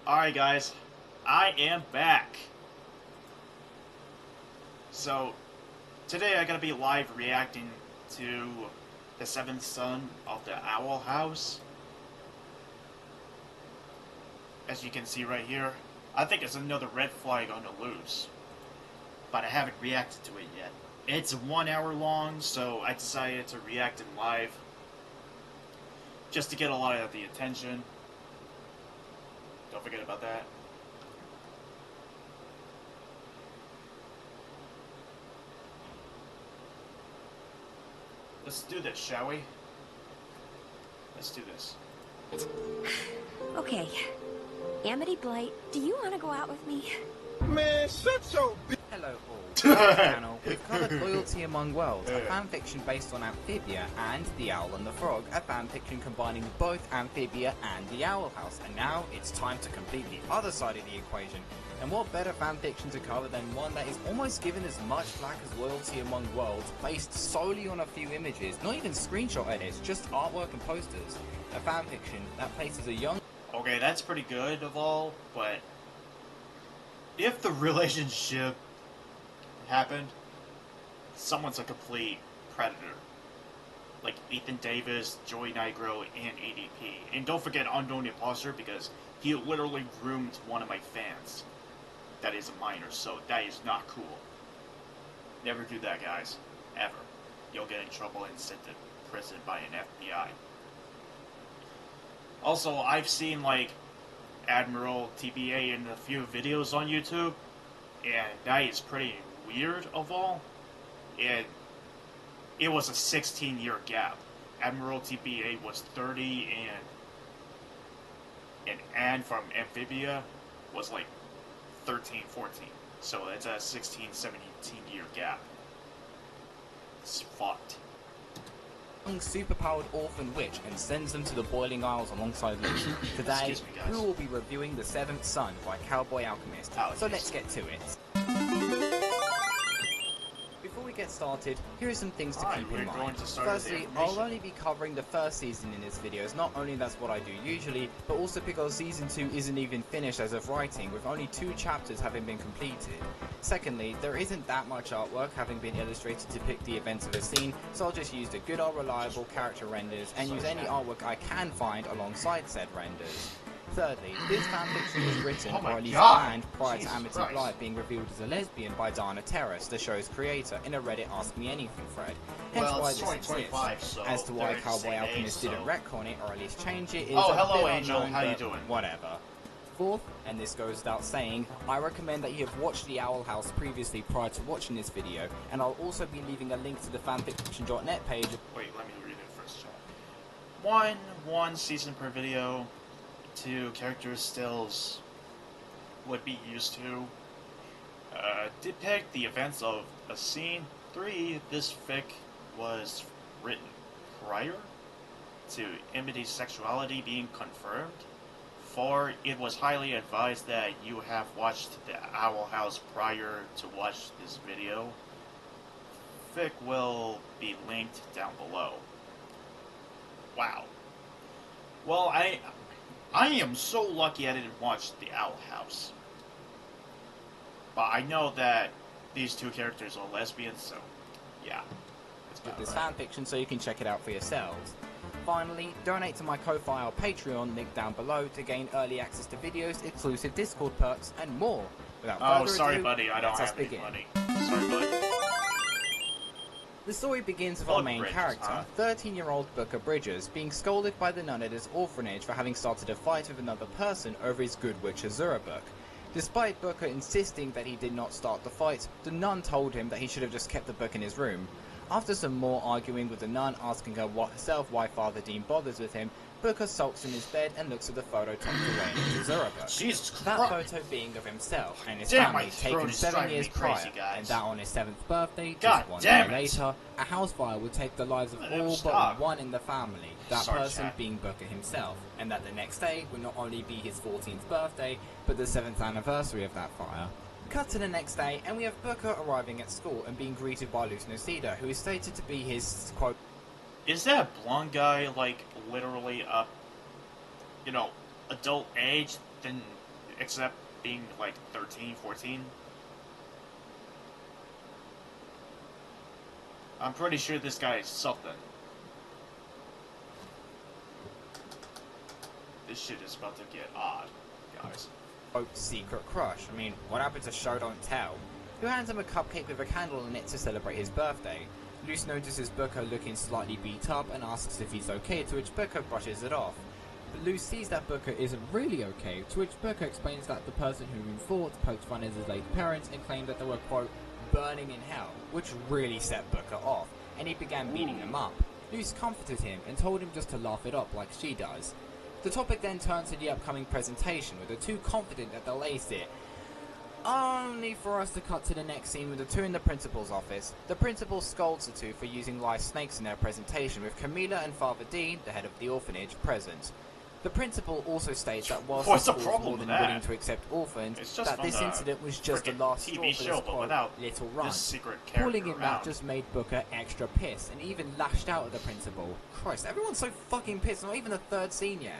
Alright guys, I am back. So, today I'm gonna be live reacting to the seventh son of the Owl House. As you can see right here, I think it's another red flag on the loose. But I haven't reacted to it yet. It's 1 hour long, so I decided to react in live. Just to get a lot of the attention. Don't forget about that. Let's do this, shall we? Let's do this. Okay. Amity Blight, do you want to go out with me? Man, shut your Hello all. On this channel, we've covered Loyalty Among Worlds, a fanfiction based on Amphibia, and The Owl and the Frog, a fanfiction combining both Amphibia and the Owl House. And now, it's time to complete the other side of the equation. And what better fanfiction to cover than one that is almost given as much flack as Loyalty Among Worlds, based solely on a few images, not even screenshot edits, just artwork and posters. A fanfiction that places a young... Okay, that's pretty good of all, but if the relationship happened, someone's a complete predator. Like Ethan Davis, Joey Nigro, and ADP. And don't forget Unknown Imposter, because he literally groomed one of my fans. That is a minor, so that is not cool. Never do that, guys. Ever. You'll get in trouble and sent to prison by an FBI. Also, I've seen, like, Admiral TBA in a few videos on YouTube, and that is pretty weird of all. And it was a 16-year gap. Admiral TBA was 30, and Anne from Amphibia was like 13, 14. So it's a 16, 17-year gap. It's fucked. Superpowered orphan witch and sends them to the Boiling Isles alongside Luke. Today, we will be reviewing The Seventh Son by Cowboy Alchemist. So let's get to it. Before we get started, here are some things to keep in mind. Firstly, I'll only be covering the first season in this video, as not only that's what I do usually, but also because season 2 isn't even finished as of writing, with only 2 chapters having been completed. Secondly, there isn't that much artwork having been illustrated to depict the events of a scene, so I'll just use the good old reliable character renders and use any artwork I can find alongside said renders. Thirdly, this fanfiction was written, or at least planned, prior to Amity Blight being revealed as a lesbian by Dana Terrace, the show's creator, in a Reddit Ask Me Anything thread. Hence why this exists. So as to why Cowboy Alchemist didn't retcon it, or at least change it, is hello, a bit Angel. unknown, How you doing? Whatever. Fourth, and this goes without saying, I recommend that you have watched The Owl House previously prior to watching this video, and I'll also be leaving a link to the fanfiction.net page. Wait, let me read it first. One season per video. 2 character stills would be used to depict the events of a scene. 3, this fic was written prior to Amity's sexuality being confirmed. 4, it was highly advised that you have watched the Owl House prior to watch this video. Fic will be linked down below. Wow. Well, I am so lucky I didn't watch The Owl House. But I know that these 2 characters are lesbians, so yeah. With this fanfiction so you can check it out for yourselves. Finally, donate to my Ko-Fi or Patreon link down below to gain early access to videos, exclusive Discord perks, and more. Without further sorry ado, buddy, I don't have any money. Sorry buddy. The story begins with our main character, 13-year-old Booker Bridges, being scolded by the nun at his orphanage for having started a fight with another person over his Good Witch Azura book. Despite Booker insisting that he did not start the fight, the nun told him that he should have just kept the book in his room. After some more arguing with the nun asking her herself why Father Dean bothers with him, Booker sulks in his bed and looks at the photo tucked away in his Azura book. Jesus Christ. That photo being of himself and his family taken 7 years prior, and that on his 7th birthday, just 1 day later, a house fire would take the lives of all but one in the family, that person being Booker himself, and that the next day would not only be his 14th birthday, but the 7th anniversary of that fire. Cut to the next day, and we have Booker arriving at school and being greeted by Luce Nocida, who is stated to be his, quote, Is that blonde guy, like, literally up, adult age? Then except being like 13, 14. I'm pretty sure this guy is something. This shit is about to get odd, guys. Oh, secret crush. I mean, what happened to show don't tell? Who hands him a cupcake with a candle in it to celebrate his birthday? Luce notices Booker looking slightly beat up and asks if he's okay, to which Booker brushes it off. But Luce sees that Booker isn't really okay, to which Booker explains that the person whom he fought poked fun at his late parents and claimed that they were, quote, burning in hell, which really set Booker off, and he began beating him up. Luce comforted him and told him just to laugh it up like she does. The topic then turns to the upcoming presentation, with the two confident that they'll ace it, only for us to cut to the next scene with the two in the principal's office. The principal scolds the two for using live snakes in their presentation, with Camila and Father Dean, the head of the orphanage, present. The principal also states that whilst the school is more than willing to accept orphans, that this incident was just the last straw for this quote, little run. Calling him that just made Booker extra pissed, and even lashed out at the principal. Christ, everyone's so fucking pissed, not even the third scene yet.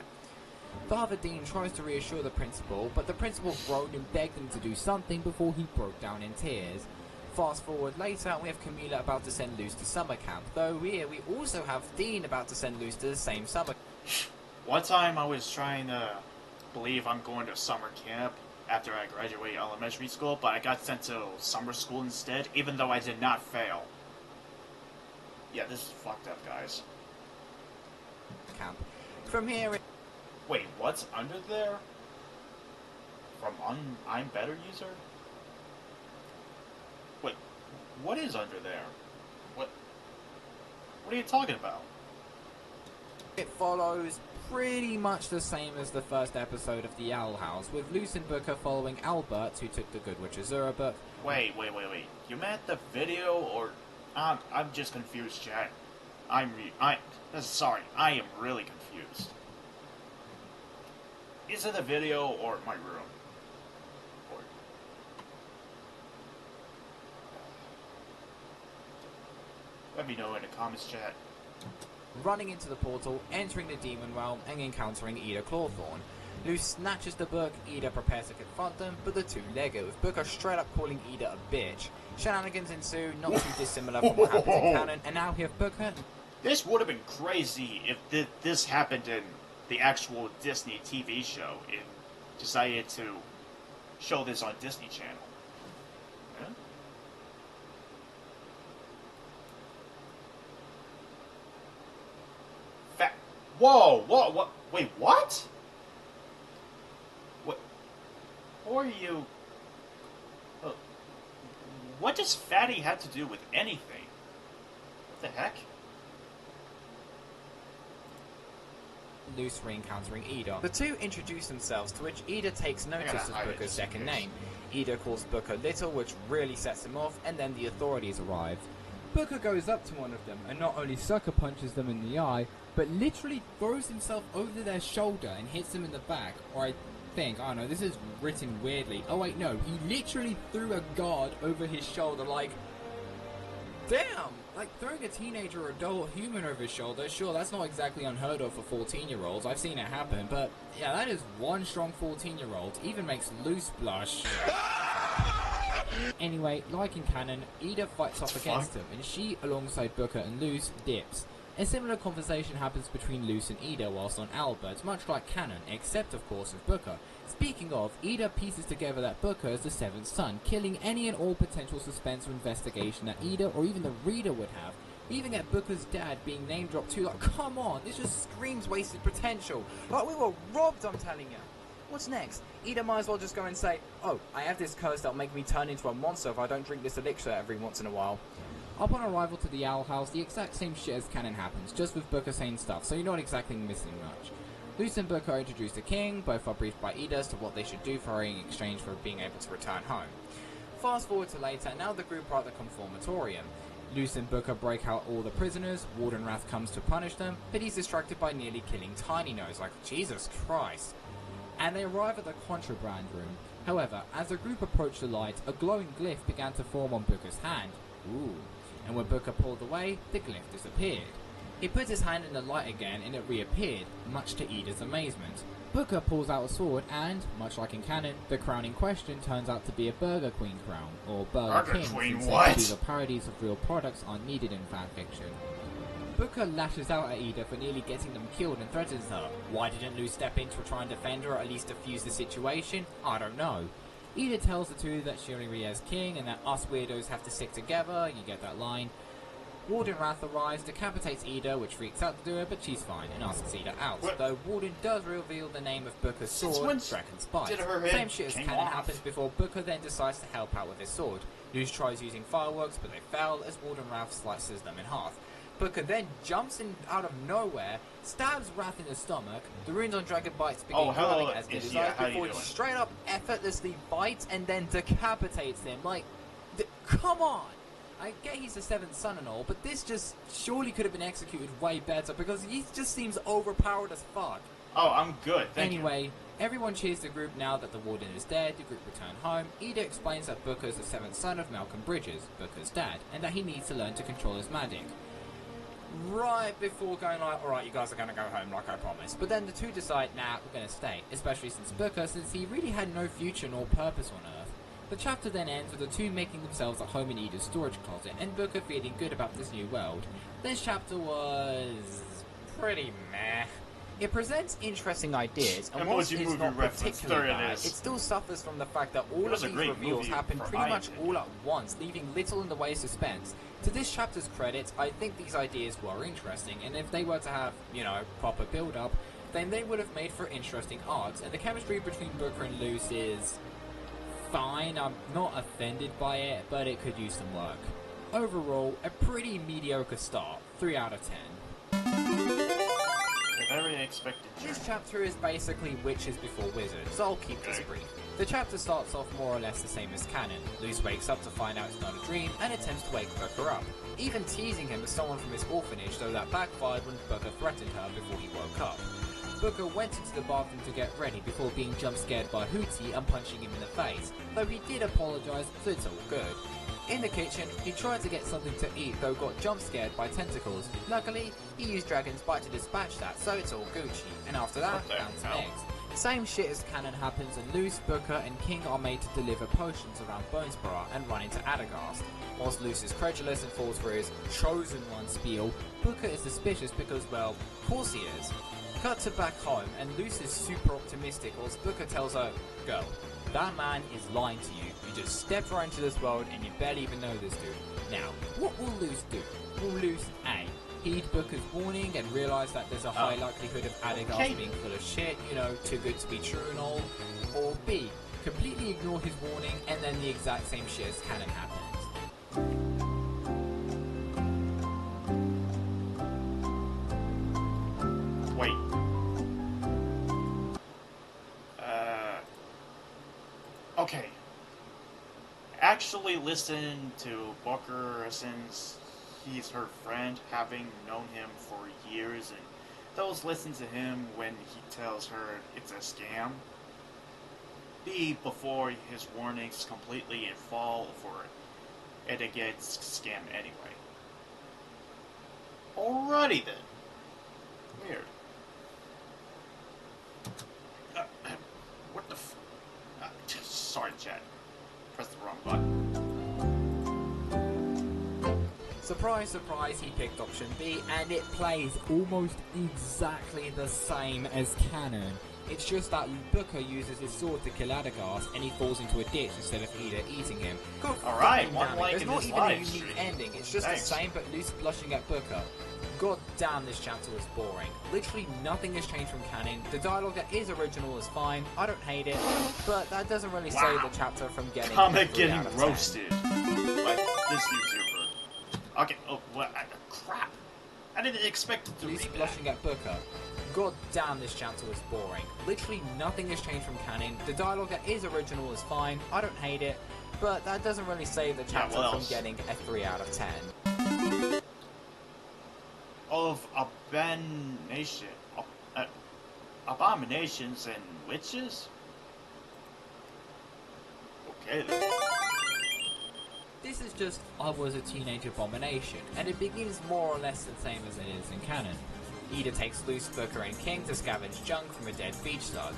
Father Dean tries to reassure the principal, but the principal groaned and begged him to do something before he broke down in tears. Fast forward later, we have Camila about to send Luce to summer camp, though here we also have Dean about to send Luce to the same summer camp. One time I was trying to believe I'm going to summer camp after I graduate elementary school, but I got sent to summer school instead, even though I did not fail. Yeah, this is fucked up, guys. Camp. From here... Wait, what's under there? From I'm Better user? Wait, what is under there? What are you talking about? It follows pretty much the same as the first episode of The Owl House, with Luce and Booker following Albert, who took the Good Witch Azura book. Wait. You meant the video, or... I'm just confused, chat. Sorry, I am really confused. Is it a video or my room? Let me know in the comments, chat. Running into the portal, entering the demon realm, and encountering Ida Clawthorn. Luce snatches the book, Ida prepares to confront them, but the two leg it, with Booker straight up calling Ida a bitch. Shenanigans ensue, not too dissimilar from what happens in canon, and now we have Booker. This would have been crazy if this happened in the actual Disney TV show. It decided to show this on Disney Channel. Yeah? Whoa, wait, what? Who are you? What does Fatty have to do with anything? What the heck? Luce re-encountering Ida. The two introduce themselves, to which Ida takes notice of Booker's second name. Ida calls Booker Little, which really sets him off, and then the authorities arrive. Booker goes up to one of them, and not only sucker punches them in the eye, but literally throws himself over their shoulder and hits them in the back, or I don't know, this is written weirdly. Oh wait, no, he literally threw a guard over his shoulder, like, damn! Like, throwing a teenager or adult human over his shoulder, sure, that's not exactly unheard of for 14-year-olds, I've seen it happen, but yeah, that is one strong 14-year-old, even makes Luce blush. Anyway, like in canon, Ida fights off against him, and she, alongside Booker and Luce, dips. A similar conversation happens between Luce and Ida whilst on Albert, much like canon, except of course with Booker. Speaking of, Ida pieces together that Booker is the seventh son, killing any and all potential suspense or investigation that Ida or even the reader would have. Even at Booker's dad being name dropped too, like, come on, this just screams wasted potential. Like, we were robbed, I'm telling you. What's next? Ida might as well just go and say, oh, I have this curse that'll make me turn into a monster if I don't drink this elixir every once in a while. Upon arrival to the Owl House, the exact same shit as canon happens, just with Booker saying stuff, so you're not exactly missing much. Luce and Booker are introduced to King, both are briefed by Ida as to what they should do for her in exchange for being able to return home. Fast forward to later, now the group are at the Conformatorium. Luce and Booker break out all the prisoners, Warden Wrath comes to punish them, but he's distracted by nearly killing Tiny Nose, like, Jesus Christ. And they arrive at the contraband room. However, as the group approached the light, a glowing glyph began to form on Booker's hand. Ooh. And when Booker pulled away, the glyph disappeared. He put his hand in the light again and it reappeared, much to Ida's amazement. Booker pulls out a sword and, much like in canon, the crown in question turns out to be a Burger Queen crown, or Burger King, Queen, since what? these are parodies of real products are needed in fanfiction. Booker lashes out at Ida for nearly getting them killed and threatens her. Why didn't Lou step in to try and defend her or at least defuse the situation? I don't know. Ida tells the two that she only really has king and that us weirdos have to stick together, you get that line. Warden Wrath arrives, decapitates Ida, which freaks out the doer, but she's fine, and asks Ida out. What? Though Warden does reveal the name of Booker's Since sword, when Dragon's Bite. did her head Same shit as came canon off? happens before Booker then decides to help out with his sword. Luz tries using fireworks, but they fail as Warden Wrath slices them in half. Booker then jumps in out of nowhere, stabs Wrath in the stomach, the runes on Dragon Bites begin curling as they desire before he straight up effortlessly bites and then decapitates him. Like, come on! I get he's the seventh son and all, but this just surely could have been executed way better because he just seems overpowered as fuck. Oh, I'm good. Thank you. Anyway, everyone cheers the group now that the warden is dead. The group return home. Ida explains that Booker is the seventh son of Malcolm Bridges, Booker's dad, and that he needs to learn to control his magic. Right before going like, alright, you guys are going to go home like I promised. But then the two decide, nah, we're going to stay, especially since Booker, since he really had no future nor purpose on Earth. The chapter then ends with the two making themselves at home in Ida's storage closet, and Booker feeling good about this new world. This chapter was pretty meh. It presents interesting ideas, and whilst it's not particularly bad, it still suffers from the fact that all of these reveals happen pretty much all at once, leaving little in the way of suspense. To this chapter's credit, I think these ideas were interesting, and if they were to have, you know, proper build-up, then they would have made for interesting arcs, and the chemistry between Booker and Luz is fine. I'm not offended by it, but it could use some work. Overall, a pretty mediocre start, 3 out of 10. Very expected. This chapter is basically witches before wizards, so I'll keep this brief. The chapter starts off more or less the same as canon. Luz wakes up to find out it's not a dream and attempts to wake Booker up, even teasing him as someone from his orphanage, though that backfired when Booker threatened her before he woke up. Booker went into the bathroom to get ready before being jump scared by Hootie and punching him in the face, though he did apologise, so it's all good. In the kitchen, he tried to get something to eat, though got jump scared by tentacles. Luckily, he used Dragon's Bite to dispatch that, so it's all Gucci. And after that, down to eggs. Same shit as canon happens, and Luz, Booker, and King are made to deliver potions around Bonesborough and run into Adagast. Whilst Luz is credulous and falls for his chosen one spiel, Booker is suspicious because, well, of course he is. Cut to back home, and Luz is super optimistic whilst Booker tells her, "Girl, that man is lying to you. You just stepped right into this world and you barely even know this dude. Now, what will Luz do? Will Luz A, heed Booker's warning and realise that there's a high likelihood of Adagast being full of shit, you know, too good to be true and all? Or B, completely ignore his warning and then the exact same shit as canon happens?" Wait. Okay. Actually listen to Booker since he's her friend, having known him for years, and those listen to him when he tells her it's a scam. B, before his warnings completely fall for it gets scammed anyway. Alrighty then. Weird. What the f... sorry, Chad. Pressed the wrong button. Surprise, surprise, he picked option B, and it plays almost exactly the same as canon. It's just that Booker uses his sword to kill Adagast, and he falls into a ditch instead of Ida eating him. Alright, one like There's in not this even a live unique stream. ending, it's just Thanks. the same but Luz blushing at Booker. God damn, this chapter was boring. Literally nothing has changed from canon. The dialogue that is original is fine, I don't hate it, but that doesn't really save the chapter from getting Comic 3 getting out of 10. roasted by this YouTuber. Okay, oh, what? Crap. I didn't expect it to Luz read blushing at Booker. God damn, this chapter was boring. Literally nothing has changed from canon. The dialogue that is original is fine, I don't hate it, but that doesn't really save the chapter from getting a 3 out of 10. Of abominations and witches? Okay then. This is just I was a teenage abomination, and it begins more or less the same as it is in canon. Ida takes Luce, Booker, and King to scavenge junk from a dead beach slug.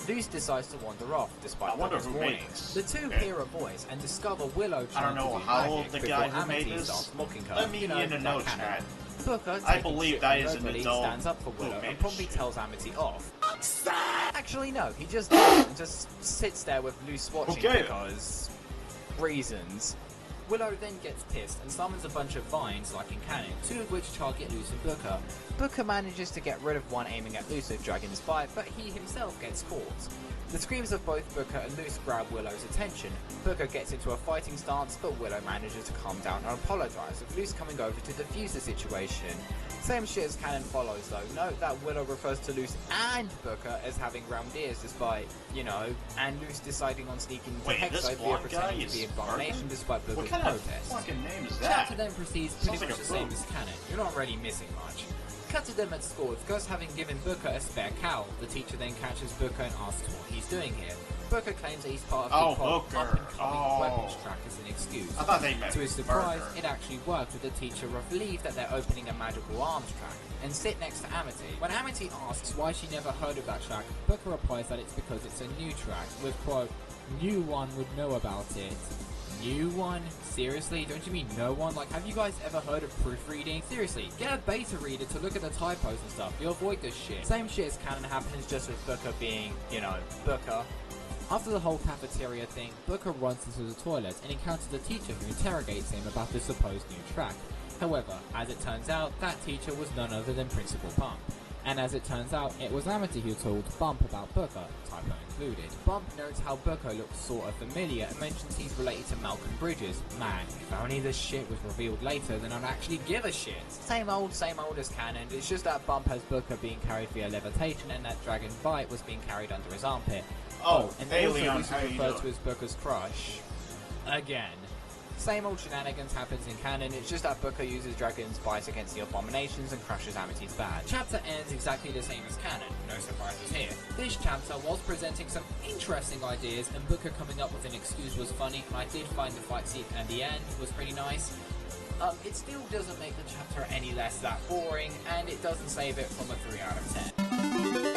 Luce decides to wander off, despite Booker's warnings. The two hear a voice and discover Willow I don't know how old the guy who made this. Starts mocking her. Let me in the notes, chat. Booker, I believe that is an adult stands up for Willow and promptly tells Amity off. Upset! Actually, no, he just does and just sits there with Luce watching because reasons. Willow then gets pissed and summons a bunch of vines, like in Canon, two of which target Luce and Booker. Booker manages to get rid of one aiming at Luce with Dragon's Bite, but he himself gets caught. The screams of both Booker and Luce grab Willow's attention. Booker gets into a fighting stance, but Willow manages to calm down and apologise, with Luce coming over to defuse the situation. Same shit as Canon follows though. Note that Willow refers to Luce and Booker as having round ears despite, and Luce deciding on sneaking into Hexo via pretending to be Abomination despite Booker's protest. What fucking name is that? Chapter then proceeds pretty much the same as Canon. You're not really missing much. Cut to them at school, with Gus having given Booker a spare cowl. The teacher then catches Booker and asks what he's doing here. Booker claims that he's part of the up-and-coming weapons track as an excuse. I thought they meant to his surprise, it actually worked, with the teacher relieved that they're opening a magical arms track, and sit next to Amity. When Amity asks why she never heard of that track, Booker replies that it's because it's a new track, with quote, "New one would know about it." New one? Seriously? Don't you mean no one? Like, have you guys ever heard of proofreading? Seriously, get a beta reader to look at the typos and stuff. You'll avoid this shit. Same shit as Canon happens, just with Booker being, Booker. After the whole cafeteria thing, Booker runs into the toilet and encounters a teacher who interrogates him about the supposed new track. However, as it turns out, that teacher was none other than Principal Bump. And as it turns out, it was Amity who told Bump about Booker, typo included. Bump notes how Booker looks sort of familiar and mentions he's related to Malcolm Bridges. Man, if only this shit was revealed later, then I'd actually give a shit. Same old as Canon, it's just that Bump has Booker being carried via levitation and that Dragon Bite was being carried under his armpit. And hey, also Leon, this is referred to as Booker's crush. Again. Same old shenanigans happens in Canon, it's just that Booker uses Dragon's Bite against the Abominations and crushes Amity's badge. Chapter ends exactly the same as Canon, no surprises here. This chapter was presenting some interesting ideas, and Booker coming up with an excuse was funny, and I did find the fight scene at the end was pretty nice. It still doesn't make the chapter any less that boring, and it doesn't save it from a 3 out of 10.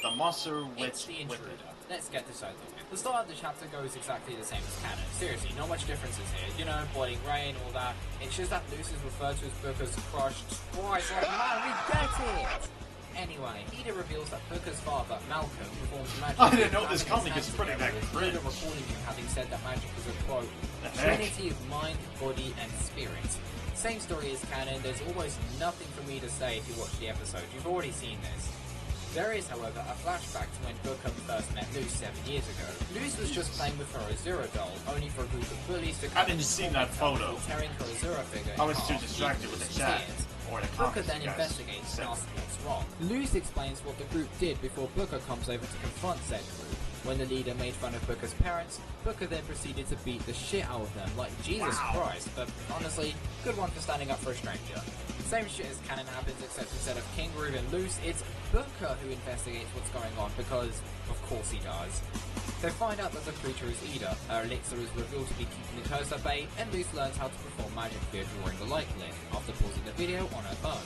The monster It's the intruder. Let's get this over with. The start of the chapter goes exactly the same as Canon. Seriously, not much differences here. Boiling rain, all that. It's just that Luce is referred to as Booker's crush twice. Like, man, we get it! Anyway, Ida reveals that Booker's father, Malcolm, performs magic. I didn't know this coming is putting that cringe. Ida recording him having said that magic is a quote, trinity of mind, body, and spirit. Same story as Canon. There's almost nothing for me to say if you watch the episode. You've already seen this. There is, however, a flashback to when Booker first met Luce 7 years ago. Luce was just playing with her Azura doll, only for a group of bullies to come I didn't see that photo. tearing her Azura figure. I was too distracted with the chat. Or the Booker then investigates and asks what's wrong. Luce explains what the group did before Booker comes over to confront said group. When the leader made fun of Booker's parents, Booker then proceeded to beat the shit out of them like Jesus Christ, but honestly, good one for standing up for a stranger. Same shit as Canon happens, except instead of King, Groove, and Luce, it's Booker who investigates what's going on because, of course he does. They find out that the creature is Ida, her elixir is revealed to be keeping the curse at bay, and Luce learns how to perform magic via drawing the light glyph, after pausing the video on her phone.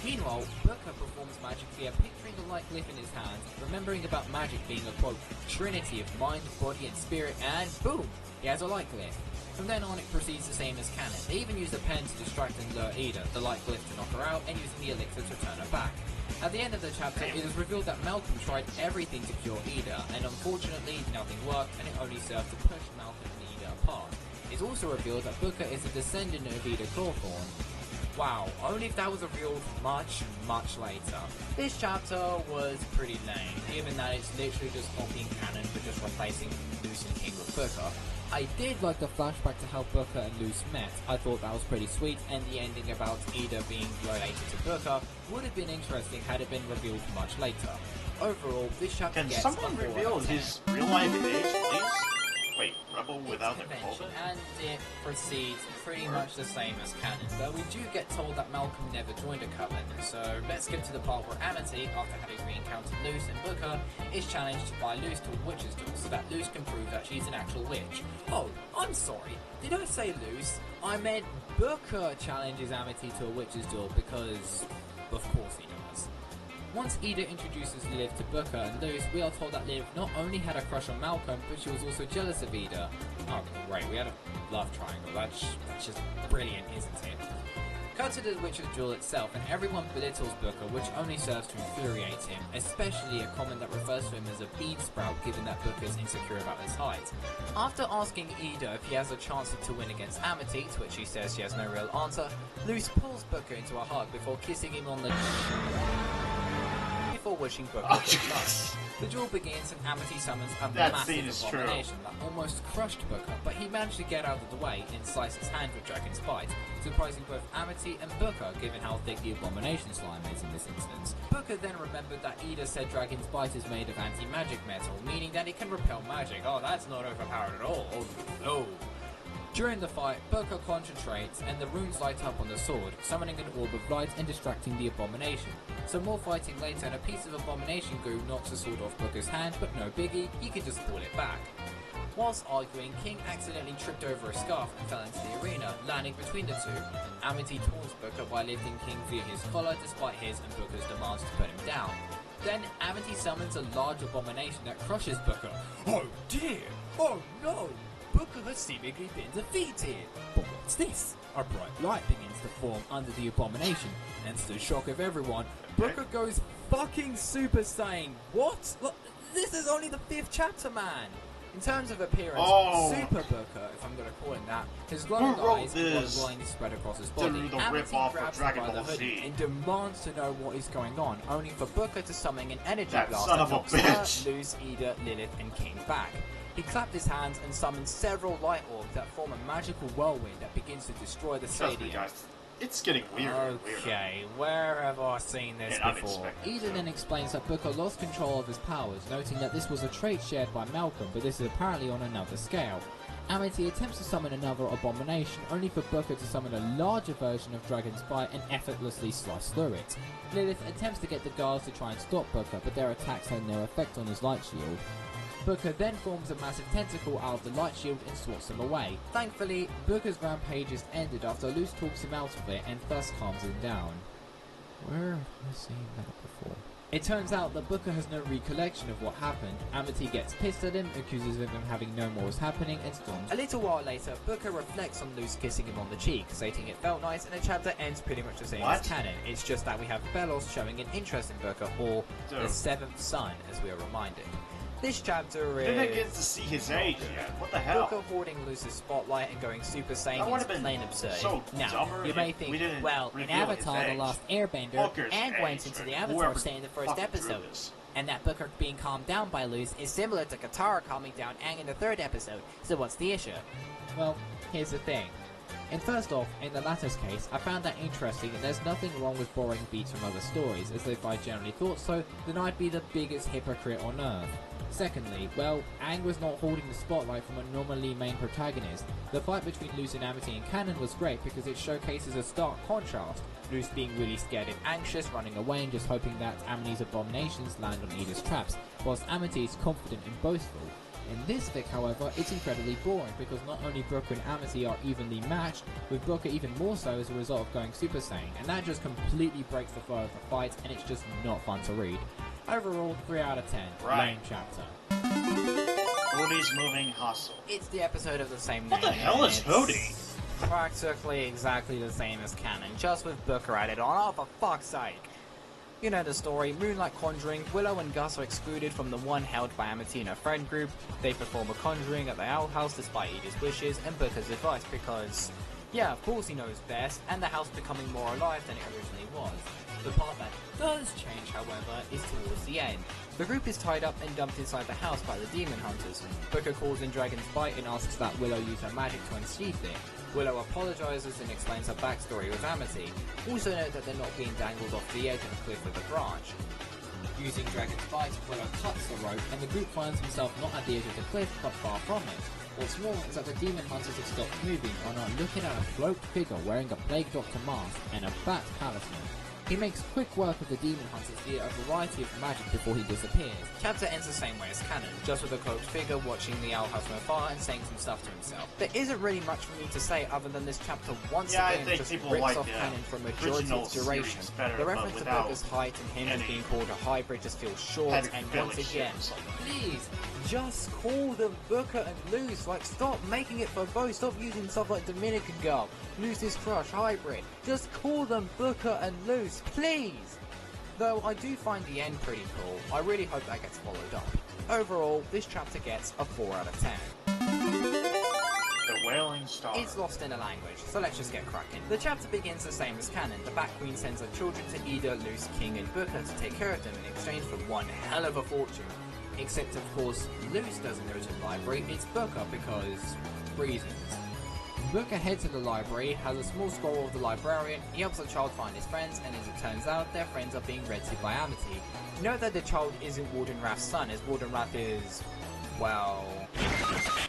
Meanwhile, Booker performs magic via picturing the light glyph in his hand, remembering about magic being a quote, trinity of mind, body, and spirit, and boom! He has a light glyph. From then on, it proceeds the same as Canon. They even use a pen to distract and lure Ida, the light glyph to knock her out, and using the elixir to turn her back. At the end of the chapter, it is revealed that Malcolm tried everything to cure Ida, and unfortunately, nothing worked, and it only served to push Malcolm and Ida apart. It's also revealed that Booker is a descendant of Ida Clawthorne. Wow, only if that was revealed much, much later. This chapter was pretty lame, given that it's literally just copying Canon but just replacing Luce and King with Booker. I did like the flashback to how Booker and Luce met. I thought that was pretty sweet, and the ending about Ida being related to Booker would have been interesting had it been revealed much later. Overall, this chapter Can gets someone reveal his real life age, please? Wait, Rebel without the convention, COVID? and it proceeds pretty much the same as Canon, though we do get told that Malcolm never joined a coven, so let's skip to the part where Amity, after having re-encountered Luce and Booker, is challenged by Luce to a witch's duel so that Luce can prove that she's an actual witch. Oh, I'm sorry, did I say Luce? I meant Booker challenges Amity to a witch's duel because Of course he does. Once Ida introduces Liv to Booker and Luz, we are told that Liv not only had a crush on Malcolm, but she was also jealous of Ida. Oh great, we had a love triangle, that's just brilliant, isn't it? Cut to the Witcher's duel itself, and everyone belittles Booker, which only serves to infuriate him, especially a comment that refers to him as a bean sprout, given that Booker is insecure about his height. After asking Ida if he has a chance to win against Amity, to which she says she has no real answer, Luz pulls Booker into a hug before kissing him on the before wishing Booker good luck. The duel begins and Amity summons a massive abomination that almost crushed Booker, but he managed to get out of the way and slice his hand with Dragon's Bite, surprising both Amity and Booker given how thick the abomination slime is in this instance. Booker then remembered that Ida said Dragon's Bite is made of anti-magic metal, meaning that it can repel magic. Oh, that's not overpowered at all. Oh no. During the fight, Booker concentrates and the runes light up on the sword, summoning an orb of light and distracting the abomination. Some more fighting later and a piece of abomination goo knocks the sword off Booker's hand, but no biggie, he can just pull it back. Whilst arguing, King accidentally tripped over a scarf and fell into the arena, landing between the two. Amity taunts Booker by lifting King via his collar despite his and Booker's demands to put him down. Then Amity summons a large abomination that crushes Booker. Oh dear! Oh no! Booker has seemingly been defeated! But what's this? A bright light begins to form under the abomination, and to the shock of everyone, Booker goes fucking Super Saiyan! What? Look, this is only the 5th chapter, man! In terms of appearance, Super Booker, if I'm going to call him that, his glowing eyes and lines spread across his body. Amity grabs him by the hoodie and demands to know what is going on, only for Booker to summon an energy blast that knocks her, Luz, Ida, Lilith and King back. He clapped his hands and summoned several light orbs that form a magical whirlwind that begins to destroy the stadium. It's getting weirder. Okay, where have I seen this before? Ida then explains that Booker lost control of his powers, noting that this was a trait shared by Malcolm, but this is apparently on another scale. Amity attempts to summon another abomination, only for Booker to summon a larger version of Dragon's Bite and effortlessly slice through it. Lilith attempts to get the guards to try and stop Booker, but their attacks had no effect on his light shield. Booker then forms a massive tentacle out of the light shield and swats him away. Thankfully, Booker's rampage is ended after Luz talks him out of it and thus calms him down. Where have I seen that before? It turns out that Booker has no recollection of what happened. Amity gets pissed at him, accuses him of having known what was happening, and storms. A little while later, Booker reflects on Luz kissing him on the cheek, stating it felt nice, and the chapter ends pretty much the same as canon. It's just that we have Belos showing an interest in Booker, or the 7th son, as we are reminded. This chapter is... Didn't get to see his age yet. What the hell? Booker hoarding Luz's spotlight and going Super Saiyan is plain absurd. So now, you may think, well, in Avatar The Last Airbender, Aang went into the Avatar state in the first episode, and that Booker being calmed down by Luz is similar to Katara calming down Aang in the 3rd episode, so what's the issue? Well, here's the thing. And first off, in the latter's case, I found that interesting and there's nothing wrong with borrowing beats from other stories, as if I generally thought so, then I'd be the biggest hypocrite on earth. Secondly, well, Aang was not holding the spotlight from a normally main protagonist. The fight between Luz and Amity in canon was great because it showcases a stark contrast, Luz being really scared and anxious, running away and just hoping that Amity's abominations land on Ida's traps, whilst Amity is confident and boastful. In this fic, however, it's incredibly boring because not only Booker and Amity are evenly matched, with Booker even more so as a result of going Super Saiyan, and that just completely breaks the flow of the fight and it's just not fun to read. Overall, 3 out of 10. Lame chapter. Hoodie's moving hustle. It's the episode of the same name. What the hell is Hoodie? Practically exactly the same as canon, just with Booker added on. Oh, for fuck's sake. You know the story, Moonlight conjuring, Willow and Gus are excluded from the one held by Amity and her friend group. They perform a conjuring at the Owl House despite Ida's wishes and Booker's advice because, yeah, of course he knows best, and the house becoming more alive than it originally was. The part that does change, however, is towards the end. The group is tied up and dumped inside the house by the demon hunters. Booker calls in Dragon's Bite and asks that Willow use her magic to unsheath it. Willow apologizes and explains her backstory with Amity. Also note that they're not being dangled off the edge of a cliff with a branch. Using Dragon's Bite, Willow cuts the rope and the group finds himself not at the edge of the cliff but far from it. What's more is that the demon hunters have stopped moving and are looking at a cloaked figure wearing a Plague Doctor mask and a bat talisman. He makes quick work of the demon hunters via a variety of magic before he disappears. Chapter ends the same way as canon, just with a cloaked figure watching the owl house from afar and saying some stuff to himself. There isn't really much for me to say other than this chapter once again just rips off canon for a majority of its duration. The reference to Booker's height and him as being called a hybrid just feels short, and once again, please, just call them Booker and Luz. Like, stop making it for both. Stop using stuff like Dominican Girl, Luz's Crush, Hybrid. Just call them Booker and Luz, please. Though I do find the end pretty cool, I really hope that gets followed up. Overall, this chapter gets a 4 out of 10. The Wailing Star. It's lost in a language, so let's just get cracking. The chapter begins the same as canon. The Bat Queen sends her children to Ida, Luz, King, and Booker to take care of them in exchange for one hell of a fortune. Except, of course, Luz doesn't go to the library, it's Booker because reasons. Booker heads to the library, has a small scroll of the librarian, he helps the child find his friends, and as it turns out, their friends are being read to by Amity. Note that the child isn't Warden Rath's son, as Warden Rath is... well...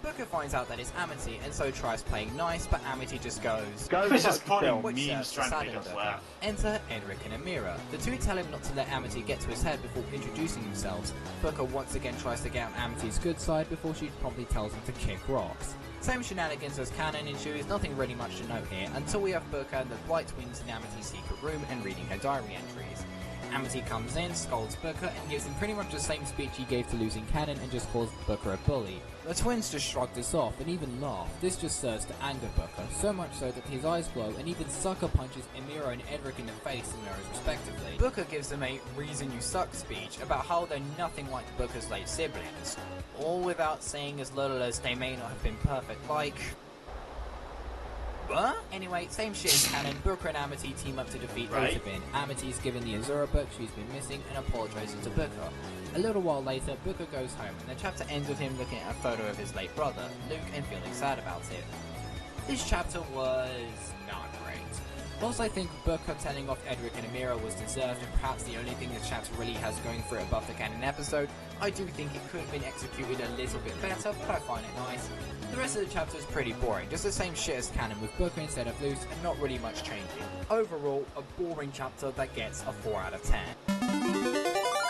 Booker finds out that it's Amity, and so tries playing nice, but Amity just goes... just putting which memes serves trying to make sadden us Booker. laugh. Enter Edric and Amira. The two tell him not to let Amity get to his head before introducing themselves. Booker once again tries to get on Amity's good side before she promptly tells him to kick rocks. Same shenanigans as canon ensues, nothing really much to note here, until we have Booker and the Blight Twins in Amity's secret room and reading her diary entries. Amity comes in, scolds Booker, and gives him pretty much the same speech he gave to losing canon and just calls Booker a bully. The twins just shrug this off and even laugh. This just serves to anger Booker, so much so that his eyes glow and even sucker punches Amira and Edric in the face and nose respectively. Booker gives them a reason you suck speech about how they're nothing like Booker's late siblings. All without saying as little as they may not have been perfect, like... What? Anyway, same shit as canon, Booker and Amity team up to defeat Otabin. Amity's given the Azura book she's been missing and apologizes to Booker. A little while later, Booker goes home and the chapter ends with him looking at a photo of his late brother, Luke, and feeling sad about it. This chapter was not great. Whilst I think Booker telling off Edric and Amira was deserved and perhaps the only thing this chapter really has going for it above the canon episode, I do think it could have been executed a little bit better, but I find it nice. The rest of the chapter is pretty boring, just the same shit as canon with Booker instead of Luz and not really much changing. Overall, a boring chapter that gets a 4 out of 10.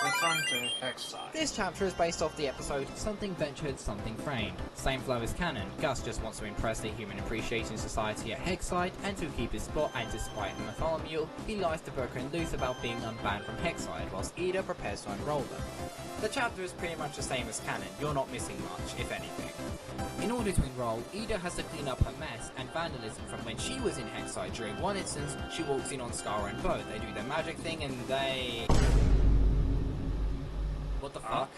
Return to Hexside. This chapter is based off the episode Something Ventured, Something Framed. Same flow as canon. Gus just wants to impress the Human Appreciation Society at Hexside, and to keep his spot and despite Bartholomew, he lies to Booker and Luz about being unbanned from Hexside, whilst Ida prepares to unroll them. The chapter is pretty much the same as canon, you're not missing much, if anything. In order to enroll, Ida has to clean up her mess and vandalism from when she was in Hexside. During one instance, she walks in on Scar and Bo. They do their magic thing and they... What the fuck?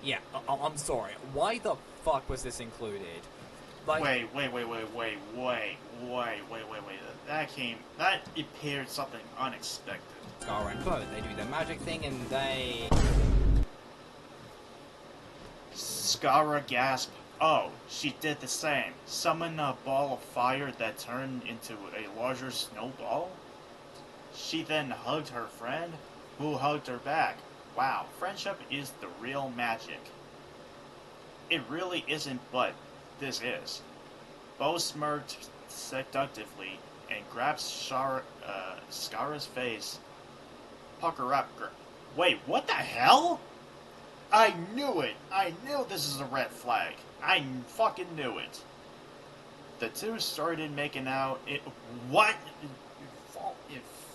Yeah, I'm sorry. Why the fuck was this included? Like... Wait. That appeared something unexpected. Scar and Bo. They do their magic thing and they... Skara gasped. Oh, she did the same. Summon a ball of fire that turned into a larger snowball? She then hugged her friend, who hugged her back. Wow, friendship is the real magic. It really isn't, but this is. Bo smirked seductively and grabbed Skara's face. Pucker up, wait, what the hell? I knew it! I knew this is a red flag. I fucking knew it. The two started making out. What?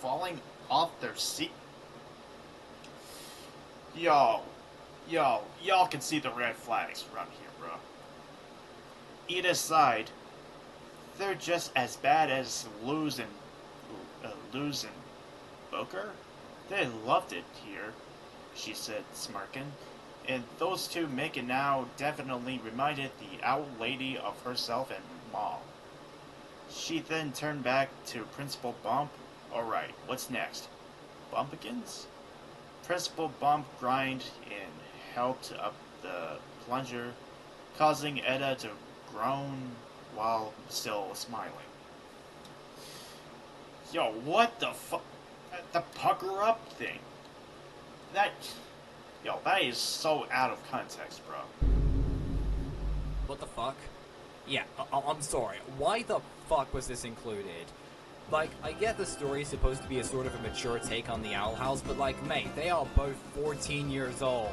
Falling off their seat? Y'all can see the red flags from here, bro. Ida's side, they're just as bad as Luz and Booker. They loved it here, she said, smirking. And those two making out definitely reminded the owl lady of herself and Mom. She then turned back to Principal Bump. Alright, what's next? Bumpkins? Principal Bump grind and helped up the plunger, causing Edda to groan while still smiling. Yo, what the fuck? The pucker up thing. That is so out of context, bro. What the fuck? Yeah, I'm sorry. Why the fuck was this included? Like, I get the story is supposed to be a sort of a mature take on the Owl House, but like, mate, they are both 14 years old.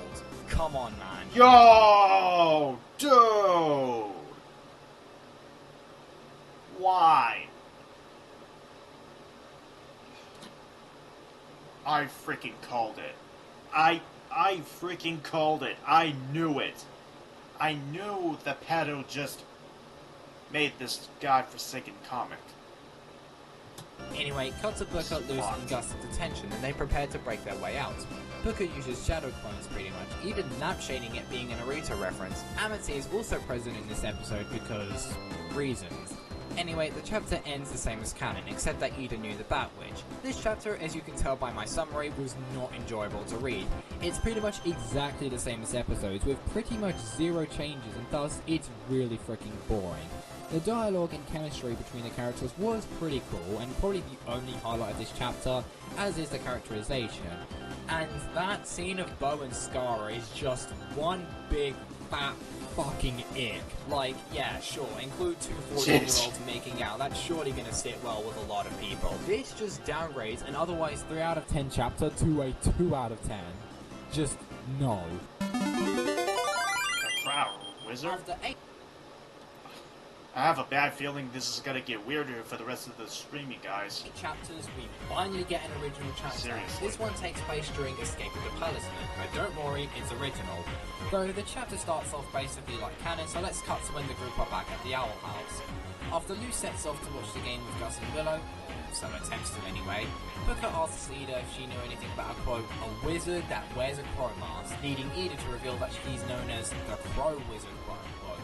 Come on, man. Yo, dude. Why? I freaking called it. I freaking called it. I knew it. I knew the pedo just made this godforsaken comic. Anyway, cut to Booker, Luz, and Gus at detention, and they prepare to break their way out. Booker uses shadow clones pretty much, even nap-shading it being a Naruto reference. Amity is also present in this episode because... reasons. Anyway, the chapter ends the same as canon, except that Ida knew the Bat Witch. This chapter, as you can tell by my summary, was not enjoyable to read. It's pretty much exactly the same as episodes, with pretty much zero changes, and thus, it's really freaking boring. The dialogue and chemistry between the characters was pretty cool, and probably the only highlight of this chapter, as is the characterization. And that scene of Bo and Scar is just one big fat fucking ick. Like, yeah, sure, include two 14-year-olds making out, that's surely gonna sit well with a lot of people. This just downgrades an otherwise 3 out of 10 chapter to a 2 out of 10. Just no. The crowd, wizard? I have a bad feeling this is gonna get weirder for the rest of the streaming guys. Chapters, we finally get an original chapter. Seriously. This one takes place during Escape of the Palestine, but don't worry, it's original. Though the chapter starts off basically like canon, so let's cut to when the group are back at the Owl House. After Lou sets off to watch the game with Gus and Willow, so attempts to anyway, Booker asks Ida if she knew anything about a quote, a wizard that wears a crow mask, needing Ida to reveal that she's known as the Crow Wizard, quote unquote.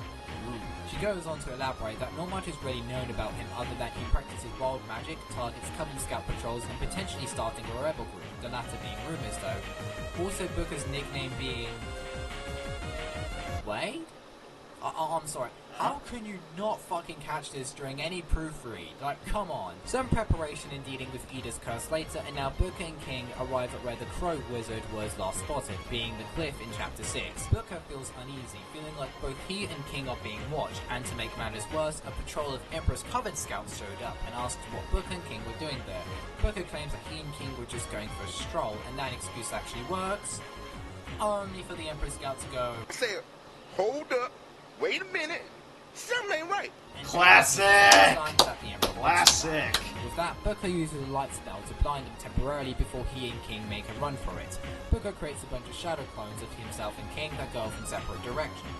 She goes on to elaborate that not much is really known about him other than he practices wild magic, targets Cub Scout patrols, and potentially starting a rebel group, the latter being rumors though. Also Booker's nickname being... Wade? I'm sorry. How can you not fucking catch this during any proofread? Like, come on. Some preparation in dealing with Ida's curse later, and now Booker and King arrive at where the Crow Wizard was last spotted, being the cliff in Chapter 6. Booker feels uneasy, feeling like both he and King are being watched, and to make matters worse, a patrol of Emperor's Coven scouts showed up and asked what Booker and King were doing there. Booker claims that he and King were just going for a stroll, and that excuse actually works, only for the Emperor's scout to go... Say, hold up, wait a minute. Something ain't right. Classic! Classic! With that, Booker uses a light spell to blind him temporarily before he and King make a run for it. Booker creates a bunch of shadow clones of himself and King that go off in separate directions.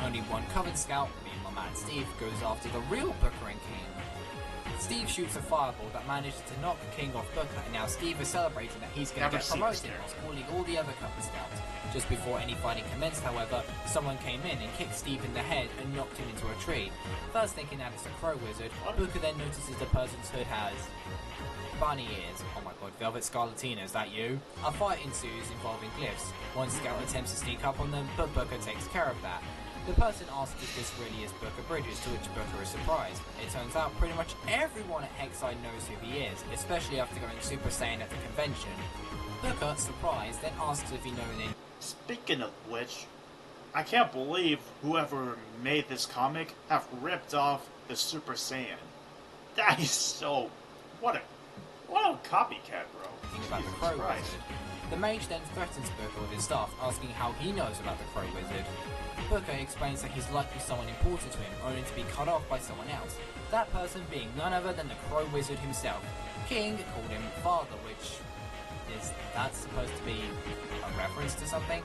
Only one Coven scout, being my man Steve, goes after the real Booker and King. Steve shoots a fireball that manages to knock King off Booker, and now Steve is celebrating that he's going to get promoted whilst calling all the other Coven scouts. Just before any fighting commenced, however, someone came in and kicked Steve in the head and knocked him into a tree. First thinking that it's the Crow Wizard, Booker then notices the person's hood has... bunny ears. Oh my god, Velvet Scarlatina, is that you? A fight ensues involving glyphs. One scout attempts to sneak up on them, but Booker takes care of that. The person asks if this really is Booker Bridges, to which Booker is surprised. It turns out pretty much everyone at Hexside knows who he is, especially after going Super Saiyan at the convention. Booker, surprised, then asks if he knows any... Speaking of which, I can't believe whoever made this comic have ripped off the Super Saiyan. That is so... What a copycat, bro. About the Crow Wizard. The mage then threatens Booker with his staff, asking how he knows about the Crow Wizard. Booker explains that he's likely someone important to him, only to be cut off by someone else. That person being none other than the Crow Wizard himself. King called him Father, which... is that supposed to be a reference to something?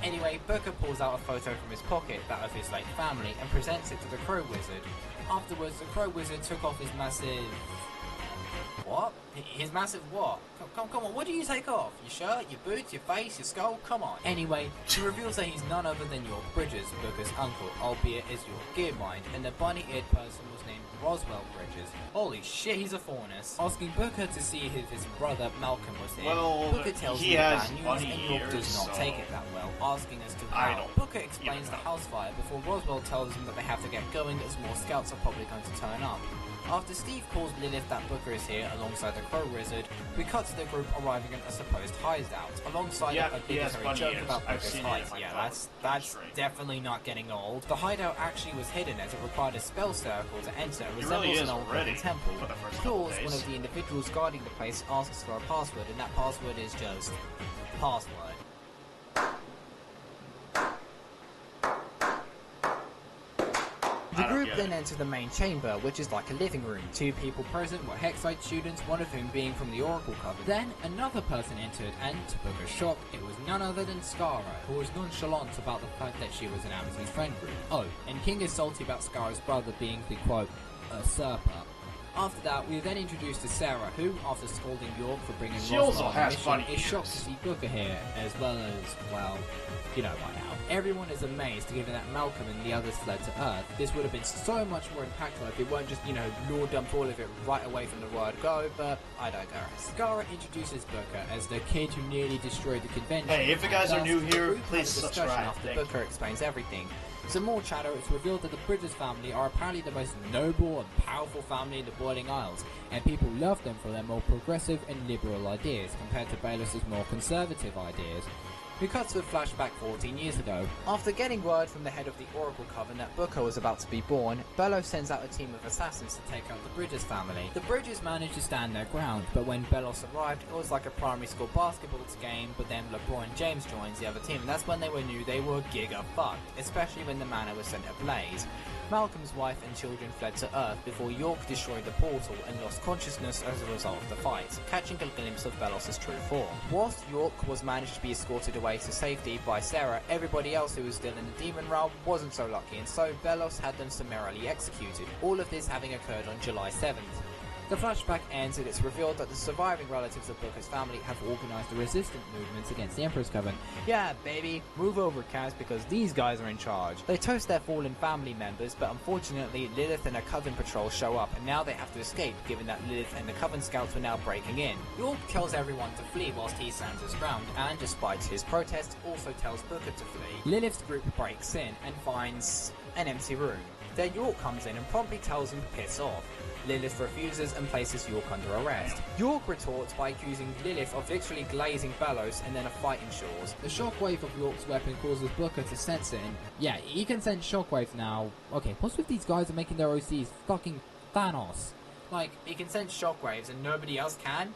Anyway, Booker pulls out a photo from his pocket, that of his late family, and presents it to the Crow Wizard. Afterwards, the Crow Wizard took off his massive... What? His massive what? Come on, what do you take off? Your shirt, your boots, your face, your skull? Come on. Anyway, he reveals that he's none other than York Bridges, Booker's uncle, albeit as York Gearmind, and the bunny-eared person was named Roswell Bridges. Holy shit, he's a faunus. Asking Booker to see if his brother Malcolm was there. Well, Booker tells him bad news, and York does not take it that well, asking as to how. Booker explains the house fire before Roswell tells him that they have to get going as more scouts are probably going to turn up. After Steve calls Lilith that Booker is here alongside the Crow Wizard, we cut to the group arriving at a supposed hideout, alongside a obligatory joke about Booker's height. Yeah, that's definitely not getting old. The hideout actually was hidden as it required a spell circle to enter. It resembles an old Roman temple. Claus, one of the individuals guarding the place, asks for a password, and that password is just password. The group then enter the main chamber, which is like a living room. 2 people present were Hexite students, one of whom being from the Oracle Coven. Then another person entered, and to Booker's shock, it was none other than Skara, who was nonchalant about the fact that she was in Amity's friend group. Oh, and King is salty about Skara's brother being the quote, usurper. After that, we are then introduced to Sarah, who, after scolding York for bringing Roswell on the mission, is shocked to see Booker here, as well as, well, you know by now. Everyone is amazed, given that Malcolm and the others fled to Earth. This would have been so much more impactful if it weren't just, lore dumped all of it right away from the word go, but I digress. Skara introduces Booker as the kid who nearly destroyed the convention. Hey, if you guys are new here, please subscribe. After Booker explains everything. Some more chatter, it's revealed that the Bridges family are apparently the most noble and powerful family in the Boiling Isles, and people love them for their more progressive and liberal ideas, compared to Baelos' more conservative ideas. We cut to a flashback 14 years ago. After getting word from the head of the Oracle Coven that Booker was about to be born, Bello sends out a team of assassins to take out the Bridges family. The Bridges managed to stand their ground, but when Bellos arrived, it was like a primary school basketball game, but then LeBron James joins the other team, and that's when they knew they were giga fucked, especially when the manor was set ablaze. Malcolm's wife and children fled to Earth before York destroyed the portal and lost consciousness as a result of the fight, catching a glimpse of Bellos' true form. Whilst York was managed to be escorted away to safety by Sarah, everybody else who was still in the demon realm wasn't so lucky, and so Bellos had them summarily executed, all of this having occurred on July 7th. The flashback ends and it's revealed that the surviving relatives of Booker's family have organised a resistant movement against the Emperor's Coven. Yeah, baby, move over, Kaz, because these guys are in charge. They toast their fallen family members, but unfortunately Lilith and her Coven patrol show up, and now they have to escape, given that Lilith and the Coven scouts were now breaking in. York tells everyone to flee whilst he stands his ground, and despite his protest, also tells Booker to flee. Lilith's group breaks in and finds an empty room. Then York comes in and promptly tells him to piss off. Lilith refuses and places York under arrest. York retorts by accusing Lilith of literally glazing Bellos, and then a fight ensures. The shockwave of York's weapon causes Booker to sense it, and yeah, he can sense shockwaves now. Okay, what's with these guys are making their OCs fucking Thanos? Like, he can sense shockwaves and nobody else can?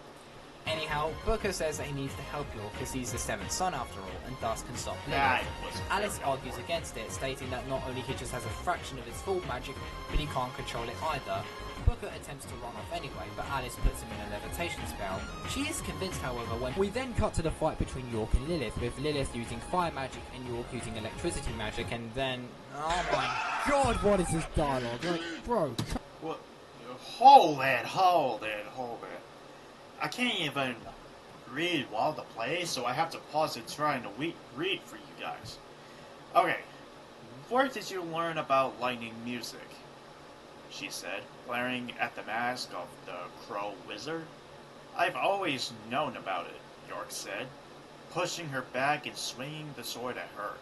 Anyhow, Booker says that he needs to help York because he's the 7th son after all, and thus can stop Lilith. Alice argues against it, stating that not only he just has a fraction of his full magic, but he can't control it either. Booker attempts to run off anyway, but Alice puts him in a levitation spell. She is convinced, however, when we then cut to the fight between York and Lilith, with Lilith using fire magic and York using electricity magic, and then... oh my god, what is this dialogue? Like, bro... Well, hold it. I can't even read while the play, so I have to pause it trying to read for you guys. Okay, where did you learn about lightning music? She said, glaring at the mask of the Crow Wizard. I've always known about it, York said, pushing her back and swinging the sword at her.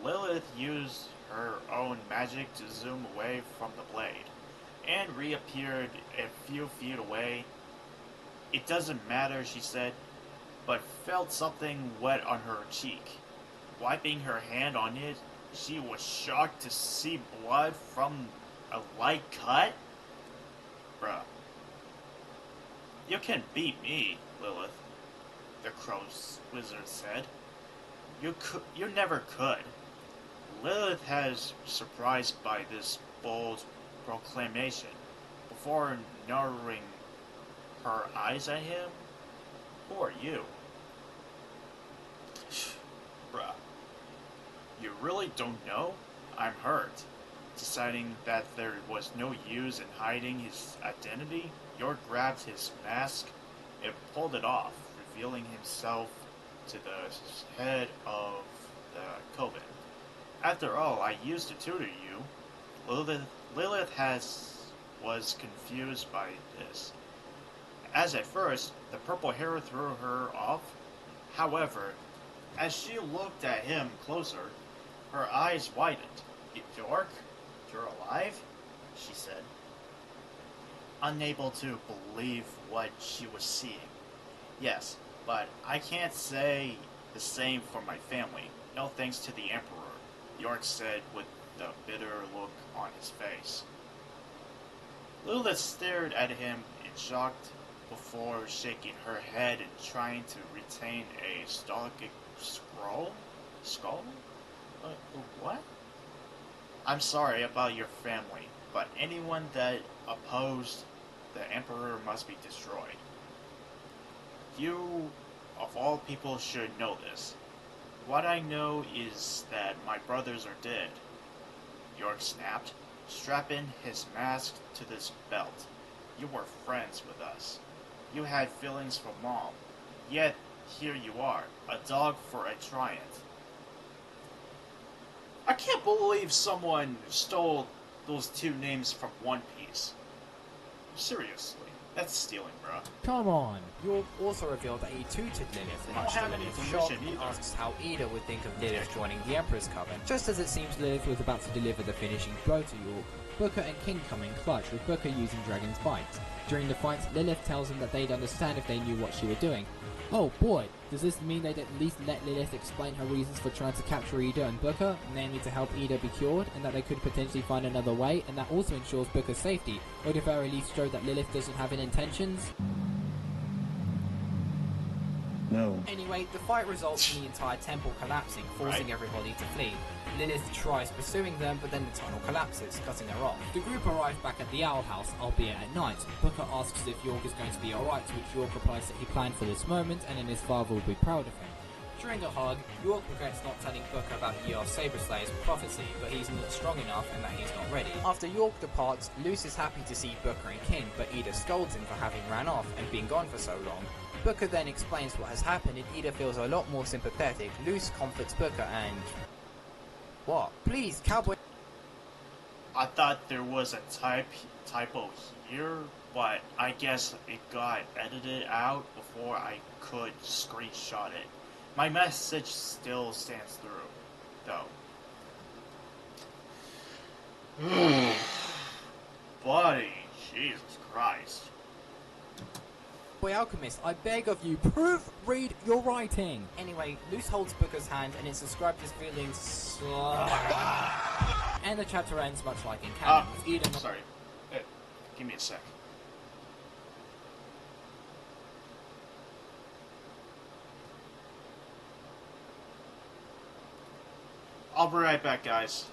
Lilith used her own magic to zoom away from the blade, and reappeared a few feet away. It doesn't matter, she said, but felt something wet on her cheek. Wiping her hand on it, she was shocked to see blood from a light cut? Bruh. You can beat me, Lilith, the Crow's Wizard said. You never could. Lilith has surprised by this bold proclamation before narrowing her eyes at him. Who are you? Bruh. You really don't know? I'm hurt. Deciding that there was no use in hiding his identity, York grabbed his mask and pulled it off, revealing himself to the head of the Coven. After all, I used to tutor you. Lilith was confused by this, as at first the purple hair threw her off. However, as she looked at him closer, her eyes widened. York? You're alive? She said. unable to believe what she was seeing. Yes, but I can't say the same for my family. No thanks to the Emperor, York said with a bitter look on his face. Lilith stared at him in shock before shaking her head and trying to retain a stoic scroll? Skull? What? I'm sorry about your family, but anyone that opposed the Emperor must be destroyed. You, of all people, should know this. What I know is that my brothers are dead. York snapped, strapping his mask to this belt. You were friends with us. You had feelings for Mom. Yet, here you are, a dog for a Triant. I can't believe someone stole those two names from One Piece. Seriously, that's stealing, bruh. Come on. York also revealed that he tutored Lilith, much to Lilith's shock. He asks how Ida would think of Lilith joining the Emperor's Coven. Just as it seems Lilith was about to deliver the finishing blow to York, Booker and King come in clutch, with Booker using Dragon's Bite. During the fight, Lilith tells him that they'd understand if they knew what she were doing. Oh boy, does this mean they'd at least let Lilith explain her reasons for trying to capture Ida and Booker, namely to help Ida be cured, and that they could potentially find another way, and that also ensures Booker's safety, or at the very least show that Lilith doesn't have any intentions? No. Anyway, the fight results in the entire temple collapsing, forcing everybody to flee. Lilith tries pursuing them, but then the tunnel collapses, cutting her off. The group arrive back at the Owl House, albeit at night. Booker asks if York is going to be alright, to which York replies that he planned for this moment, and then his father will be proud of him. During a hug, York regrets not telling Booker about Yor Saberslayer's prophecy, but he's not strong enough and that he's not ready. After York departs, Luce is happy to see Booker and King, but Ida scolds him for having ran off and been gone for so long. Booker then explains what has happened and Ida feels a lot more sympathetic. Luce comforts Booker and... What? Please, cowboy... I thought there was a typo here, but I guess it got edited out before I could screenshot it. My message still stands through, though. Buddy, Jesus Christ. Boy Alchemist, I beg of you, Proofread your writing! Anyway, Luce holds Booker's hand and it's described as feeling And the chapter ends much like in canon, with Ida... Sorry. Give me a sec. I'll be right back, guys.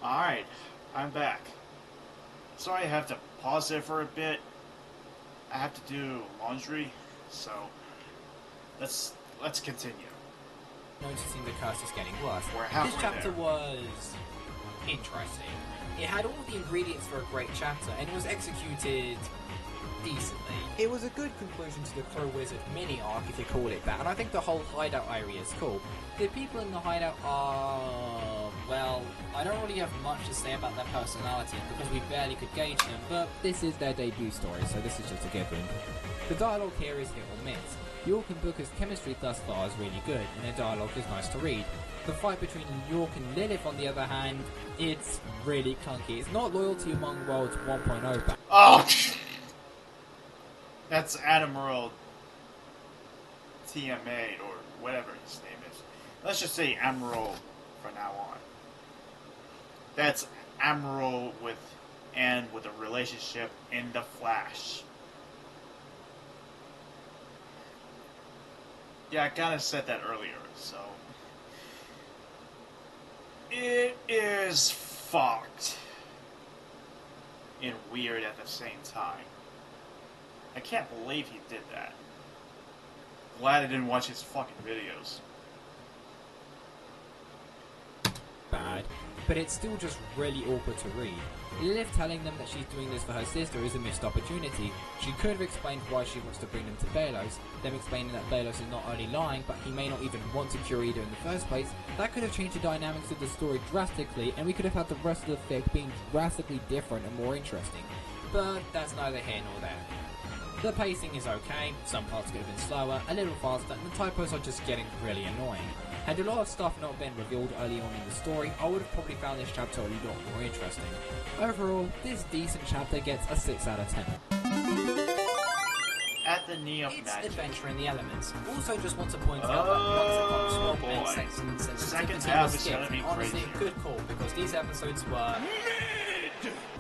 Alright, I'm back. Sorry I have to pause it for a bit. I have to do laundry, so let's continue. Noticing the curse is getting worse. We're halfway This chapter there. was interesting. It had all the ingredients for a great chapter, and it was executed decently. It was a good conclusion to the Crow Wizard mini arc, if you call it that, and I think the whole hideout area is cool. The people in the hideout are... well, I don't really have much to say about their personality because we barely could gauge them, but this is their debut story, so this is just a given. The dialogue here is hit or miss. York and Booker's chemistry thus far is really good, and their dialogue is nice to read. The fight between York and Lilith, on the other hand, it's really clunky. It's not Loyalty Among Worlds 1.0 back. Oh! That's Admiral TMA, or whatever his name is. Let's just say Admiral from now on. That's Admiral with a relationship in the Flash. Yeah, I kind of said that earlier, so... it is fucked. And weird at the same time. I can't believe he did that. Glad I didn't watch his fucking videos. Bad, but it's still just really awkward to read. Lilith telling them that she's doing this for her sister is a missed opportunity. She could have explained why she wants to bring them to Belos, them explaining that Belos is not only lying, but he may not even want to cure Ida in the first place. That could have changed the dynamics of the story drastically, and we could have had the rest of the fic being drastically different and more interesting. But that's neither here nor there. The pacing is okay, some parts could have been slower, a little faster, and the typos are just getting really annoying. Had a lot of stuff not been revealed early on in the story, I would have probably found this chapter a lot more interesting. Overall, this decent chapter gets a 6 out of 10. At the knee of It's magic. adventure in the elements. Also just want to point out that once upon swap and boy. sex and sensitivity Second half was is gonna skipped. be Honestly, crazy. good call, because these episodes were...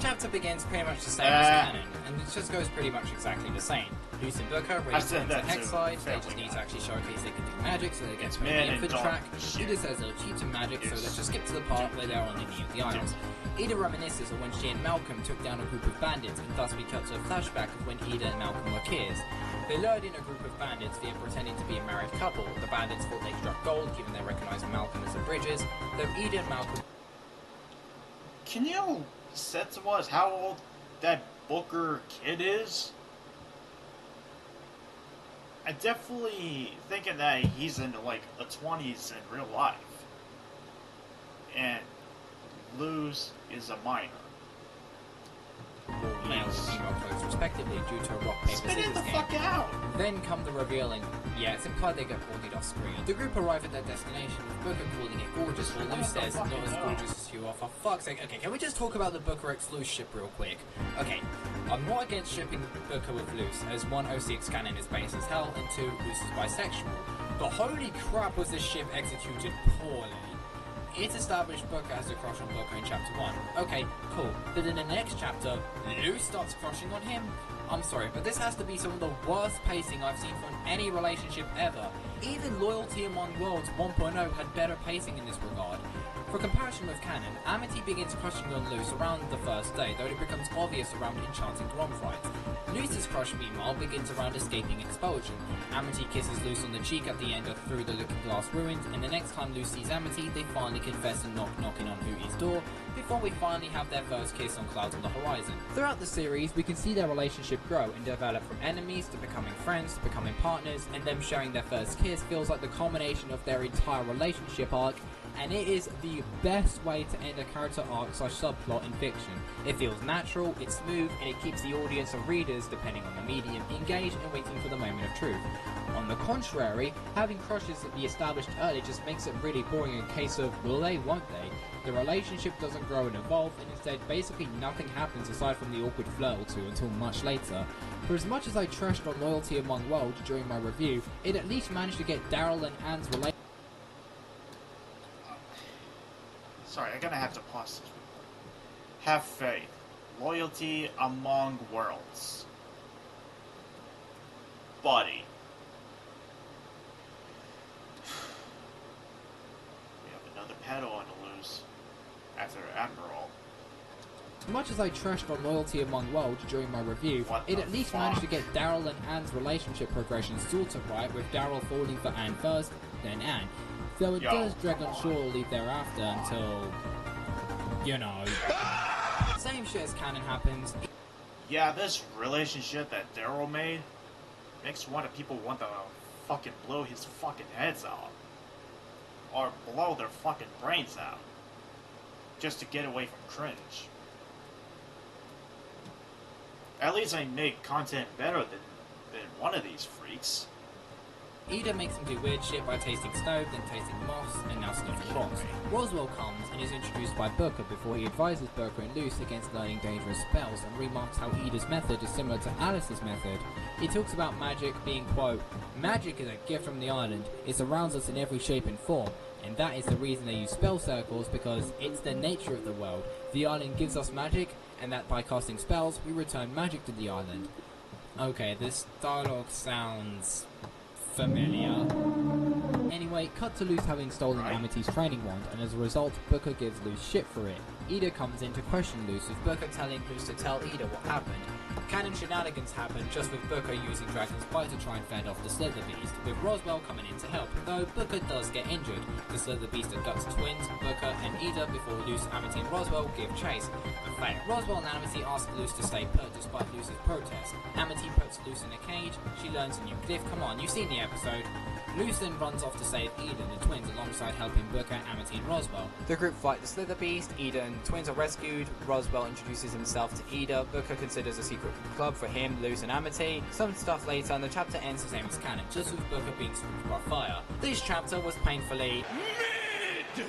Chapter begins pretty much the same as canon, and it just goes pretty much exactly the same. Luce and Booker ready to enter that Hex too. side, they just need to actually showcase they can do magic, so they get put men in for and the track. dogs. Ida says they'll cheat to magic, so let's just skip to the part where they're on the knee of the Isles. Ida reminisces of when she and Malcolm took down a group of bandits, and thus we cut to a flashback of when Ida and Malcolm were kids. They lured in a group of bandits via pretending to be a married couple. The bandits thought they struck gold, given they recognized Malcolm as the Bridges, though Ida and Malcolm... Can you set to us how old that Booker kid is? I definitely thinking that he's in like the 20s in real life. And Luz is a minor. male and female clothes respectively due to a rock, paper, Spit it scissors the game. fuck out! Then come the revealing. Yeah, it's implied they get boarded off screen. The group arrive at their destination with Booker calling it gorgeous, while Luz says not as gorgeous as you are. For fuck's sake. Okay, can we just talk about the Booker x Luz ship real quick? Okay, I'm not against shipping Booker with Luz, as one, OCX canon is base as hell, and two, Luz is bisexual. But holy crap was this ship executed poorly. It's established Booker has a crush on Booker in chapter 1. Okay, cool. But in the next chapter, Luz starts crushing on him? I'm sorry, but this has to be some of the worst pacing I've seen from any relationship ever. Even Loyalty Among Worlds 1.0 had better pacing in this regard. For comparison with canon, Amity begins crushing on Luz around the first day, though it becomes obvious around enchanting Grom fights. Luz's crush, meanwhile, begins around escaping expulsion. Amity kisses Luz on the cheek at the end of Through the Looking Glass Ruins, and the next time Luz sees Amity, they finally confess and knocking on Hui's door, before we finally have their first kiss on clouds on the horizon. Throughout the series, we can see their relationship grow and develop from enemies to becoming friends to becoming partners, and them sharing their first kiss feels like the culmination of their entire relationship arc, and it is the best way to end a character arc / subplot in fiction. It feels natural, it's smooth, and it keeps the audience or readers, depending on the medium, engaged and waiting for the moment of truth. On the contrary, having crushes be established early just makes it really boring in case of will they, won't they? The relationship doesn't grow and evolve, and instead basically nothing happens aside from the awkward flirt or two until much later. For as much as I trashed on Loyalty Among Worlds during my review, it at least managed to get Daryl and Anne's relationship. Sorry, I'm gonna have to pause this. Have faith. Loyalty Among Worlds. Buddy. We have another petal on the loose. At matter after all. Much as I trashed on loyalty among worlds during my review, it at least managed to get Daryl and Anne's relationship progression sort of right, with Daryl falling for Anne first, then Anne. Though it does drag on shortly thereafter until... you know... Same shit as canon happens. Yeah, this relationship that Daryl made makes one of people want to fucking blow his fucking heads out. Or blow their fucking brains out. Just to get away from cringe. At least I make content better than one of these freaks. Ida makes him do weird shit by tasting snow, then tasting moss, and now sniffing rocks. Roswell comes and is introduced by Booker before he advises Booker and Luce against learning dangerous spells and remarks how Ida's method is similar to Alice's method. He talks about magic being, quote, "Magic is a gift from the island. It surrounds us in every shape and form. And that is the reason they use spell circles, because it's the nature of the world. The island gives us magic, and that by casting spells, we return magic to the island." Okay, this dialogue sounds... familiar. Anyway, cut to Luce having stolen Amity's training wand, and as a result, Booker gives Luce shit for it. Ida comes in to question Luce, with Booker telling Luce to tell Ida what happened. Canon shenanigans happen, just with Booker using Dragon's Bite to try and fend off the Slither Beast, with Roswell coming in to help, though Booker does get injured. The Slither Beast abducts twins, Booker and Ida, before Luce, Amity and Roswell give chase, but fail. Roswell and Amity ask Luce to stay put despite Luce's protest. Amity puts Luce in a cage, she learns a new glyph, come on, you've seen the episode. Luce then runs off to save Ida and the twins alongside helping Booker, Amity and Roswell. The group fight the Slither Beast, Ida and the twins are rescued, Roswell introduces himself to Ida, Booker considers a secret club for him, Luce and Amity. Some stuff later and the chapter ends the same as canon, just with Booker being spooked by fire. This chapter was painfully...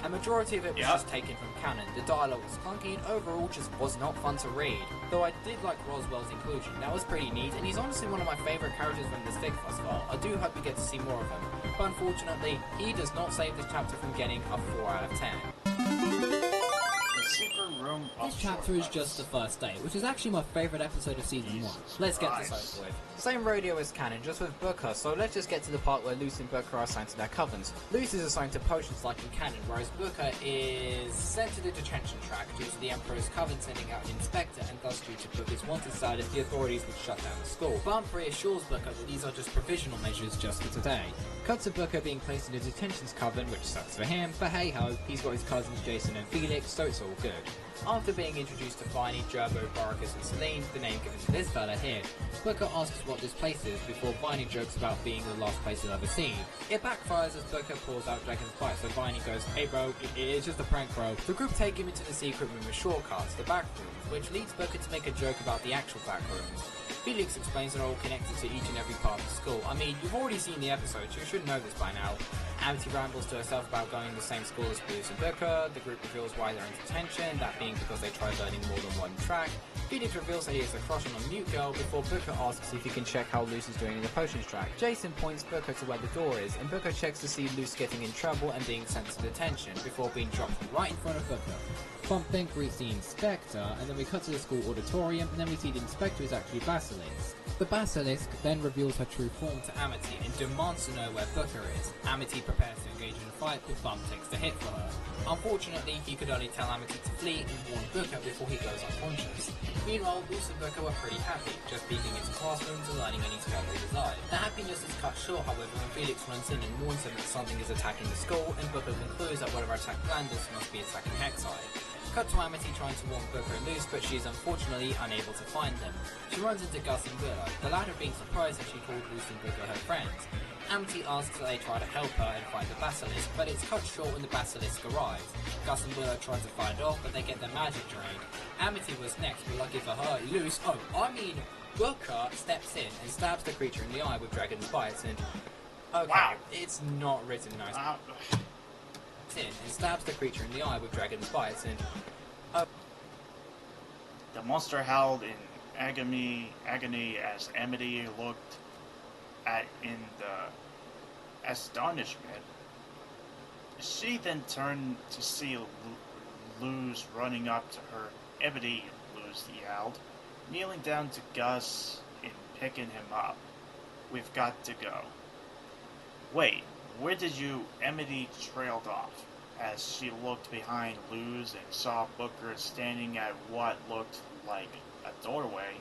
a majority of it was just taken from canon. The dialogue was clunky and overall just was not fun to read. Though I did like Roswell's inclusion, that was pretty neat, and he's honestly one of my favourite characters from the stick thus far. I do hope we get to see more of him, but unfortunately, he does not save this chapter from getting a 4 out of 10. This chapter is just the first day, which is actually my favourite episode of Season 1. Let's get this over with. Same radio as canon, just with Booker, so let's just get to the part where Luce and Booker are assigned to their covens. Luce is assigned to potions like in canon, whereas Booker is sent to the detention track due to the Emperor's coven sending out an inspector, and thus due to Booker's wanted status, the authorities would shut down the school. Bump reassures Booker that these are just provisional measures just for today. Cut to Booker being placed in a detentions coven, which sucks for him, but hey ho, he's got his cousins Jason and Felix, so it's all good. After being introduced to Viney, Gerbo, Boricus and Celine, the name given to this fella here, Booker asks what this place is before Viney jokes about being the last place he'll ever see. It backfires as Booker pulls out Dragon's Bite, so Viney goes, "Hey bro, it's just a prank bro." The group take him into the secret room with shortcuts, the back rooms, which leads Booker to make a joke about the actual back rooms. Felix explains they're all connected to each and every part of the school. I mean, you've already seen the episode, so you should know this by now. Amity rambles to herself about going to the same school as Luce and Booker. The group reveals why they're in detention, that being because they tried learning more than one track. Felix reveals that he has a crush on a mute girl before Booker asks if he can check how Luce is doing in the potions track. Jason points Booker to where the door is, and Booker checks to see Luce getting in trouble and being sent to detention before being dropped right in front of Booker. Bump then greets the inspector, and then we cut to the school auditorium, and then we see the inspector is actually Basilisk. The Basilisk then reveals her true form to Amity and demands to know where Booker is. Amity prepares to engage in a fight, but Bump takes the hit for her. Unfortunately, he could only tell Amity to flee and warn Booker before he goes unconscious. Meanwhile, Luce and Booker were pretty happy, just peeking into classrooms and learning any spell they desired. The happiness is cut short, however, when Felix runs in and warns him that something is attacking the school, and Booker concludes that whatever attacked Blandis must be attacking Hexide. Cut to Amity trying to warn Booker and Luce, but she is unfortunately unable to find them. She runs into Gus and Willow, the latter being surprised that she called Luce and Booker her friends. Amity asks that they try to help her and find the Basilisk, but it's cut short when the Basilisk arrives. Gus and Willow try to fight off, but they get their magic drained. Amity was next, but lucky for her, Booker steps in and stabs the creature in the eye with Dragon's Bites, and... okay, it's not written nice. In and stabs the creature in the eye with Dragon's Bites, and the monster howled in agony as Amity looked at in the astonishment. She then turned to see Luz running up to her. Amity, Luz yelled, kneeling down to Gus and picking him up. "We've got to go." "Wait, where did you..." Amity trailed off. as she looked behind Luz and saw Booker standing at what looked like a doorway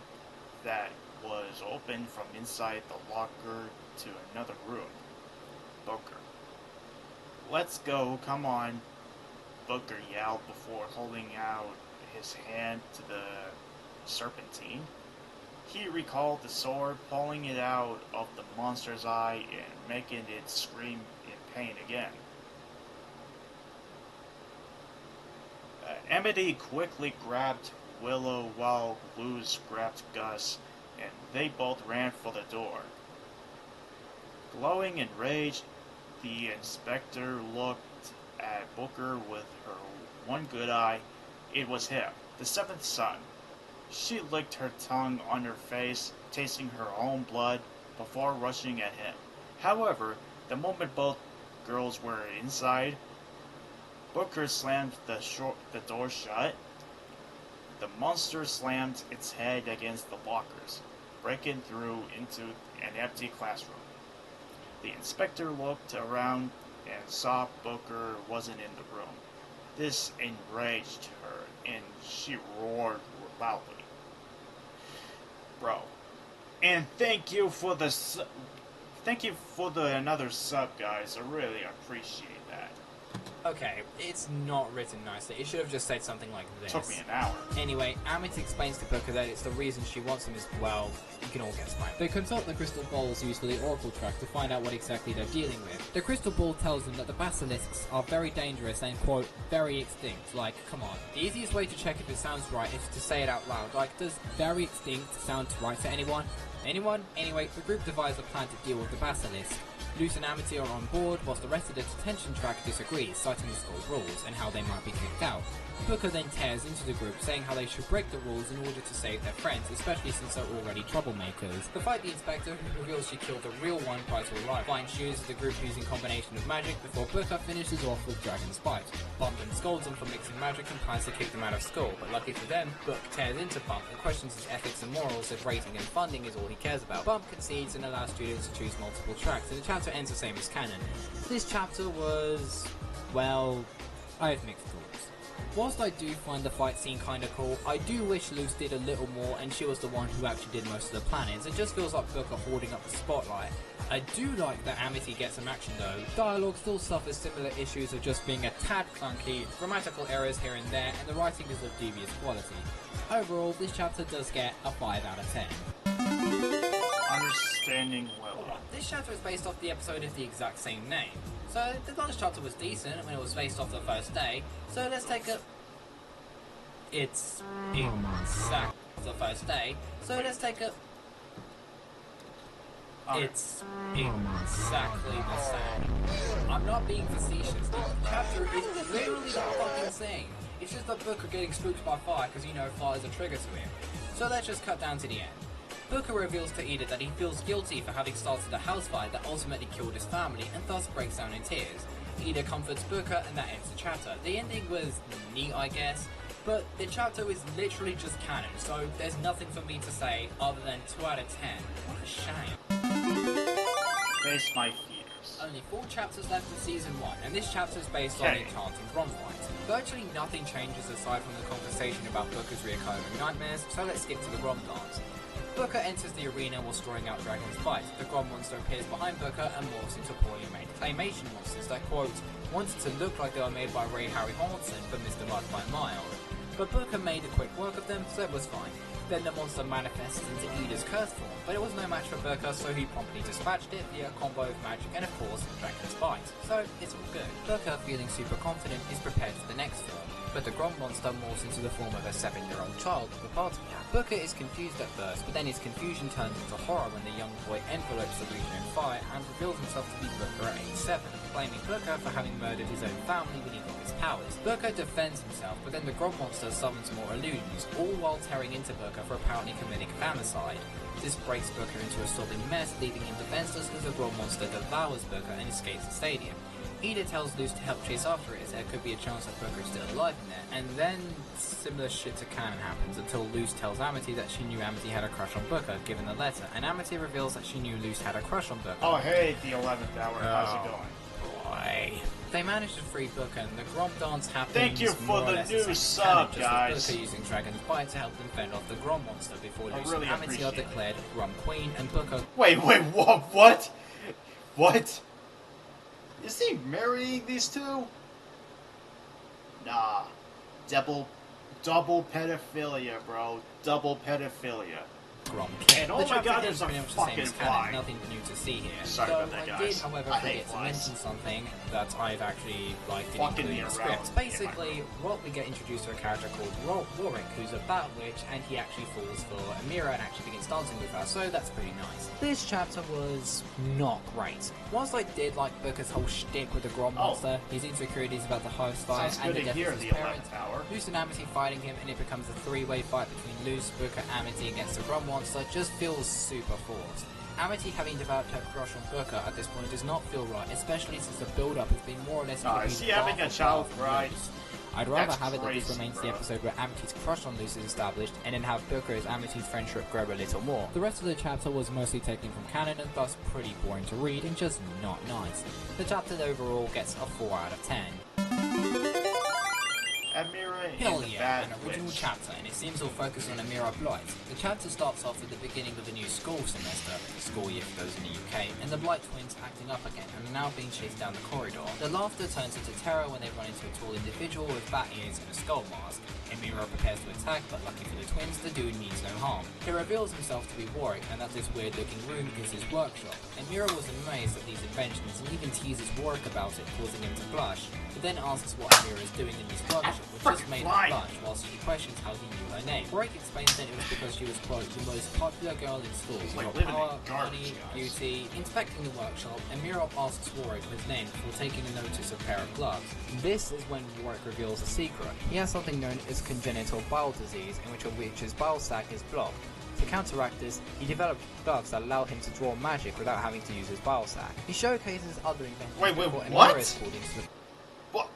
that was open from inside the locker to another room. Booker. "Let's go, come on," Booker yelled before holding out his hand to the serpentine. He recalled the sword, pulling it out of the monster's eye and making it scream in pain again. Amity quickly grabbed Willow while Luz grabbed Gus, and they both ran for the door. Glowing in rage, the inspector looked at Booker with her one good eye. It was him, the seventh son. She licked her tongue on her face, tasting her own blood, before rushing at him. However, the moment both girls were inside, Booker slammed the door shut. The monster slammed its head against the lockers, breaking through into an empty classroom. The inspector looked around and saw Booker wasn't in the room. This enraged her, and she roared loudly. "Bro, and thank you for the another sub, guys. I really appreciate that." Okay, it's not written nicely. It should have just said something like this. Took me an hour. Anyway, Amity explains to Booker that it's the reason she wants him as well. You can all guess why. They consult the crystal balls used for the oracle track to find out what exactly they're dealing with. The crystal ball tells them that the basilisks are very dangerous and, quote, very extinct. Like, come on. The easiest way to check if it sounds right is to say it out loud. Like, does very extinct sound right to anyone? Anyone? Anyway, the group devised a plan to deal with the basilisk. Luz and Amity are on board, whilst the rest of the detention track disagrees, citing the school rules and how they might be kicked out. Booker then tears into the group, saying how they should break the rules in order to save their friends, especially since they're already troublemakers. To fight the inspector, who reveals she killed the real one quite alright, finds chooses the group using combination of magic before Booker finishes off with Dragon's Bite. Bump then scolds them for mixing magic and plans to kick them out of school, but lucky for them, Book tears into Bump and questions his ethics and morals if rating and funding is all he cares about. Bump concedes and allows students to choose multiple tracks, and the chapter ends the same as canon. This chapter was, well, I have mixed thoughts. Whilst I do find the fight scene kinda cool, I do wish Luz did a little more and she was the one who actually did most of the planning. It just feels like Booker holding up the spotlight. I do like that Amity gets some action though. Dialogue still suffers similar issues of just being a tad clunky, grammatical errors here and there, and the writing is of dubious quality. Overall, this chapter does get a 5 out of 10. Understanding Willow. This chapter is based off the episode of the exact same name. So the last chapter was decent when it was based off the first day, so let's take a... It's exactly the first day, so let's take a... It's exactly the same. I'm not being facetious, the chapter is literally the fucking same. It's just that Booker getting spooked by fire because, you know, fire is a trigger to him. So let's just cut down to the end. Booker reveals to Edith that he feels guilty for having started a house fire that ultimately killed his family and thus breaks down in tears. Edith comforts Booker and that ends the chapter. The ending was neat, I guess, but the chapter is literally just canon, so there's nothing for me to say other than 2 out of 10. What a shame. Face my fears. Only 4 chapters left in Season 1, and this chapter is based on the enchanting Grom fight. Virtually nothing changes aside from the conversation about Booker's reoccurring nightmares, so let's skip to the Grom dance. Booker enters the arena while drawing out Dragon's Bite. The Grom monster appears behind Booker and morphs into poorly made claymation monsters that, quote, wanted to look like they were made by Ray Harry Hodgson but missed the mark by a mile. But Booker made a quick work of them, so it was fine. Then the monster manifested into Edith's curse form, but it was no match for Booker, so he promptly dispatched it via a combo of magic and of course Dragon's Bite. So it's all good. Booker, feeling super confident, is prepared for the next form. But the Grom monster morphs into the form of a 7-year-old child of the party. Booker is confused at first, but then his confusion turns into horror when the young boy envelopes the region in fire and reveals himself to be Booker at age 7, blaming Booker for having murdered his own family when he got his powers. Booker defends himself, but then the Grom monster summons more illusions, all while tearing into Booker for apparently committing famicide. This breaks Booker into a sobbing mess, leaving him defenseless as the Grom monster devours Booker and escapes the stadium. Edith tells Luz to help chase after it as there could be a chance that Booker is still alive in there, and then similar shit to canon happens until Luz tells Amity that she knew Amity had a crush on Booker, given the letter, and Amity reveals that she knew Luz had a crush on Booker. Oh hey, the 11th hour, how's it going? Boy. They managed to free Booker, and the Grom dance happens. Thank you for more or the less new the same sub, mechanic, guys. Just with Booker using Dragon's Bite to help them fend off the Grom monster before I Lucy really and Amity are appreciate it. declared Grom Queen, and Booker... Wait, what? What? Is he marrying these two? Nah. Double pedophilia, bro. Double pedophilia. Grom. And oh The my chapter god, ends there's a pretty much the same fucking as canon, fly. nothing new to see here. Sorry Though about that, I guys. did, however, I hate forget to flies. mention something that I've actually liked Fucking in me the around. script. Basically, we get introduced to a character called Warwick, who's a battle witch, and he actually falls for Amira and actually begins dancing with her, so that's pretty nice. This chapter was not great. Whilst I did like Booker's whole shtick with the Grom monster, his insecurities about the host fire, Sounds and good the to death hear, of his the parents, 11th hour. Luce and Amity fighting him, and it becomes a three-way fight between Luce, Booker, Amity against the Grom monster just feels super forced. Amity having developed her crush on Booker at this point does not feel right, especially since the build-up has been more or less... Is he having a child bride? I'd rather That's have it that this crazy, remains bro. the episode where Amity's crush on Luce is established, and then have Booker as Amity's friendship grow a little more. The rest of the chapter was mostly taken from canon and thus pretty boring to read and just not nice. The chapter overall gets a 4 out of 10. Amira Hell and the yeah, Bad an original Witch. chapter, and it seems all focused on Amira Blight. The chapter starts off with the beginning of the new school semester, school year for those in the UK, and the Blight twins acting up again and are now being chased down the corridor. The laughter turns into terror when they run into a tall individual with bat ears and a skull mask. Amira prepares to attack, but lucky for the twins, the dude means no harm. He reveals himself to be Warwick, and that this weird looking room is his workshop. Amira was amazed at these inventions and even teases Warwick about it, causing him to blush, but then asks what Amira is doing in his workshop, which just made her blush, whilst she questions how he knew her name. Warwick explains that it was because she was, quote, the most popular girl in school, with like her living in power, garbage, money, guys. beauty. Inspecting the workshop, Amira asks Warwick his name before taking a notice of a pair of gloves. This is when Warwick reveals a secret. He has something known as congenital bowel disease, in which a witch's bowel sac is blocked. To counteract this, he developed gloves that allow him to draw magic without having to use his bowel sac. He showcases other inventions Wait, before what? Amira is called into the What?